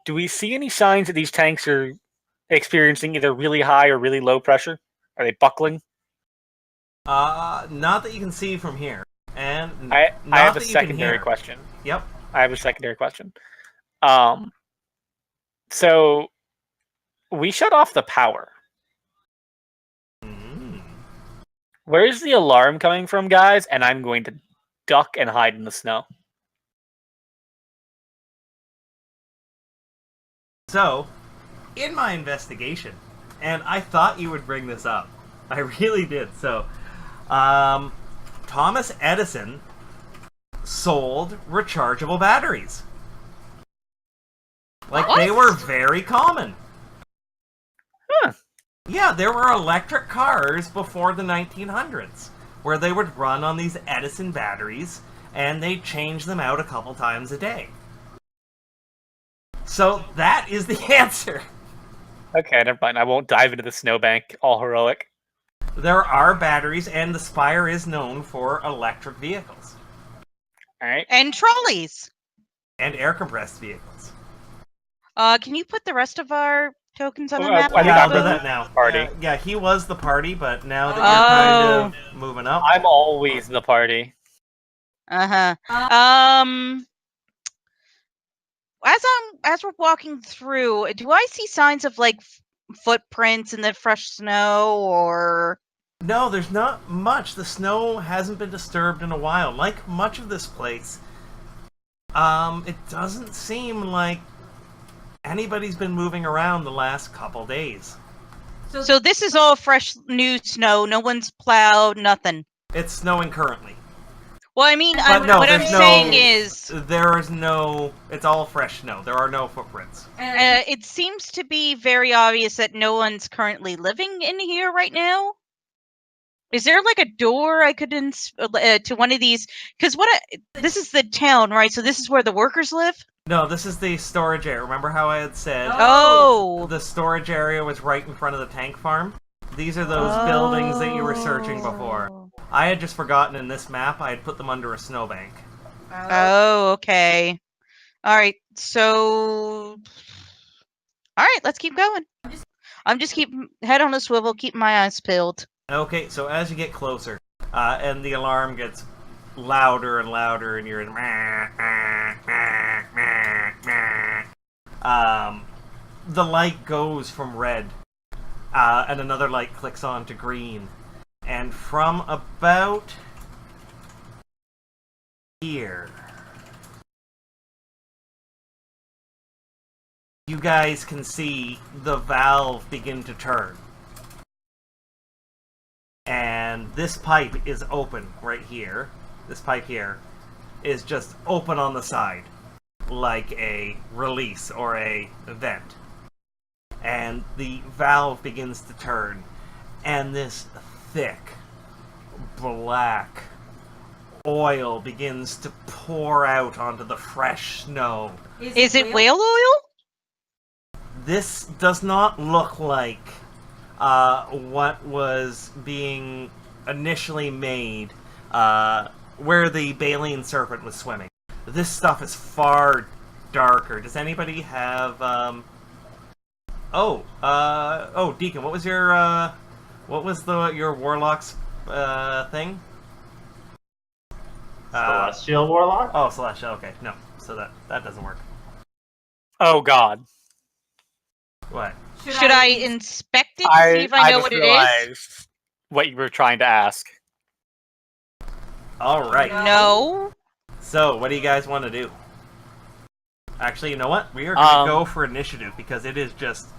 Do we see any signs that these tanks are experiencing either really high or really low pressure? Are they buckling? Not that you can see from here, and I not have a that you can secondary hear. question. Yep. I have a secondary question. So we shut off the power. Mm. Where's the alarm coming from, guys? And I'm going to duck and hide in the snow. So, in my investigation, and I thought you would bring this up. I really did. So, Thomas Edison sold rechargeable batteries. Like, they were very common. Huh. Yeah, there were electric cars before the 1900s where they would run on these Edison batteries and they'd change them out a couple times a day. So that is the answer. Okay, never mind. I won't dive into the snowbank, all heroic. There are batteries, and the Spire is known for electric vehicles. Alright. And trolleys. And air-compressed vehicles. Can you put the rest of our tokens on the Well, map? I think Yeah, I'll I'm do the that now. party. Yeah, he was the party, but now that you're kind of moving up... I'm always the party. As we're walking through, do I see signs of like footprints in the fresh snow, or? No, there's not much. The snow hasn't been disturbed in a while. Like much of this place, it doesn't seem like anybody's been moving around the last couple days. So this is all fresh, new snow. No one's plowed, nothing. It's snowing currently. Well, I mean, But no, what I'm there's saying is, there is no. It's all fresh snow. There are no footprints. it seems to be very obvious that no one's currently living in here right now. Is there like a door I could to one of these? Because this is the town, right? So this is where the workers live. No, this is the storage area. Remember how I had said the storage area was right in front of the tank farm? These are those buildings that you were searching before. I had just forgotten in this map I had put them under a snowbank. Oh, okay. All right. So, all right, let's keep going. I'm just keep head on a swivel, keeping my eyes peeled. Okay, so as you get closer, and the alarm gets louder and louder, and you're in the light goes from red, and another light clicks on to green. And from about here, you guys can see the valve begin to turn. And this pipe is open right here. This pipe here is just open on the side, like a release or a vent. And the valve begins to turn, and this thick, black oil begins to pour out onto the fresh snow. Is it whale oil? This does not look like what was being initially made where the baleen serpent was swimming. This stuff is far darker. Does anybody have Deacon, what was your warlock's thing? Celestial Warlock? Oh, Celestial, okay. No, so that doesn't work. Oh god. What? Should I inspect it to see if I know what it is? What you were trying to ask. Alright. No. So, what do you guys want to do? Actually, you know what? We are going to go for initiative because it is just...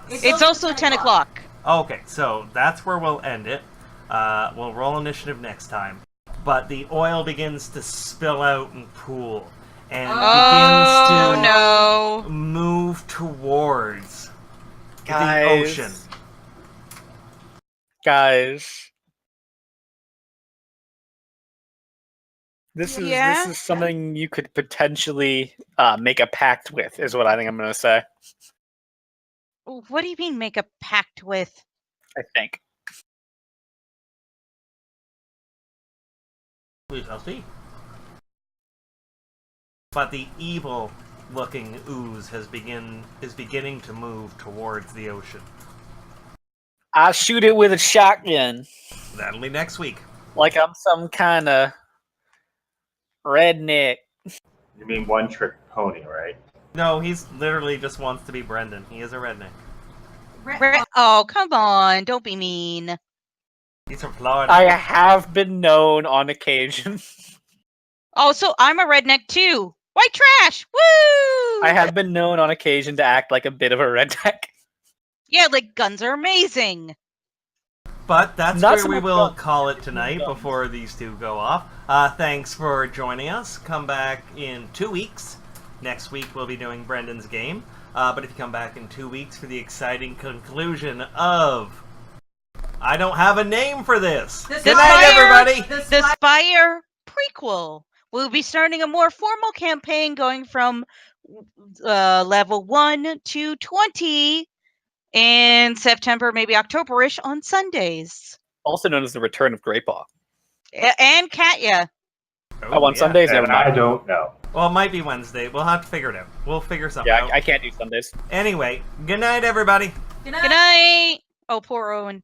It's also 10 o'clock. Okay, so that's where we'll end it. We'll roll initiative next time. But the oil begins to spill out and pool. And begins to move towards the ocean. Guys. This is something you could potentially make a pact with, is what I think I'm going to say. What do you mean make a pact with? I think. We shall see. But the evil looking ooze is beginning to move towards the ocean. I shoot it with a shotgun, That'll be next week. like I'm some kind of redneck. You mean one-trick pony, right? No, he's literally just wants to be Brendan. He is a redneck. Oh, come on. Don't be mean. He's from Florida. I have been known on occasion. Oh, so I'm a redneck too. White trash. Woo! I have been known on occasion to act like a bit of a redneck. Yeah, like guns are amazing. But that's Not where so we much will guns. call it tonight Guns. before these two go off. Thanks for joining us. Come back in 2 weeks. Next week we'll be doing Brendan's game. But if you come back in 2 weeks for the exciting conclusion of... I don't have a name for this. The Good night, Spire- everybody. The Spire prequel. We'll be starting a more formal campaign going from level 1 to 20 in September, maybe October-ish on Sundays. Also known as the Return of Greypaw. And Katya. Oh, on yeah. Sundays, never And I mind. don't know. Well, it might be Wednesday. We'll have to figure it out. We'll figure something Yeah, out. I can't do Sundays. Anyway, good night, everybody. Good night. Oh, poor Owen.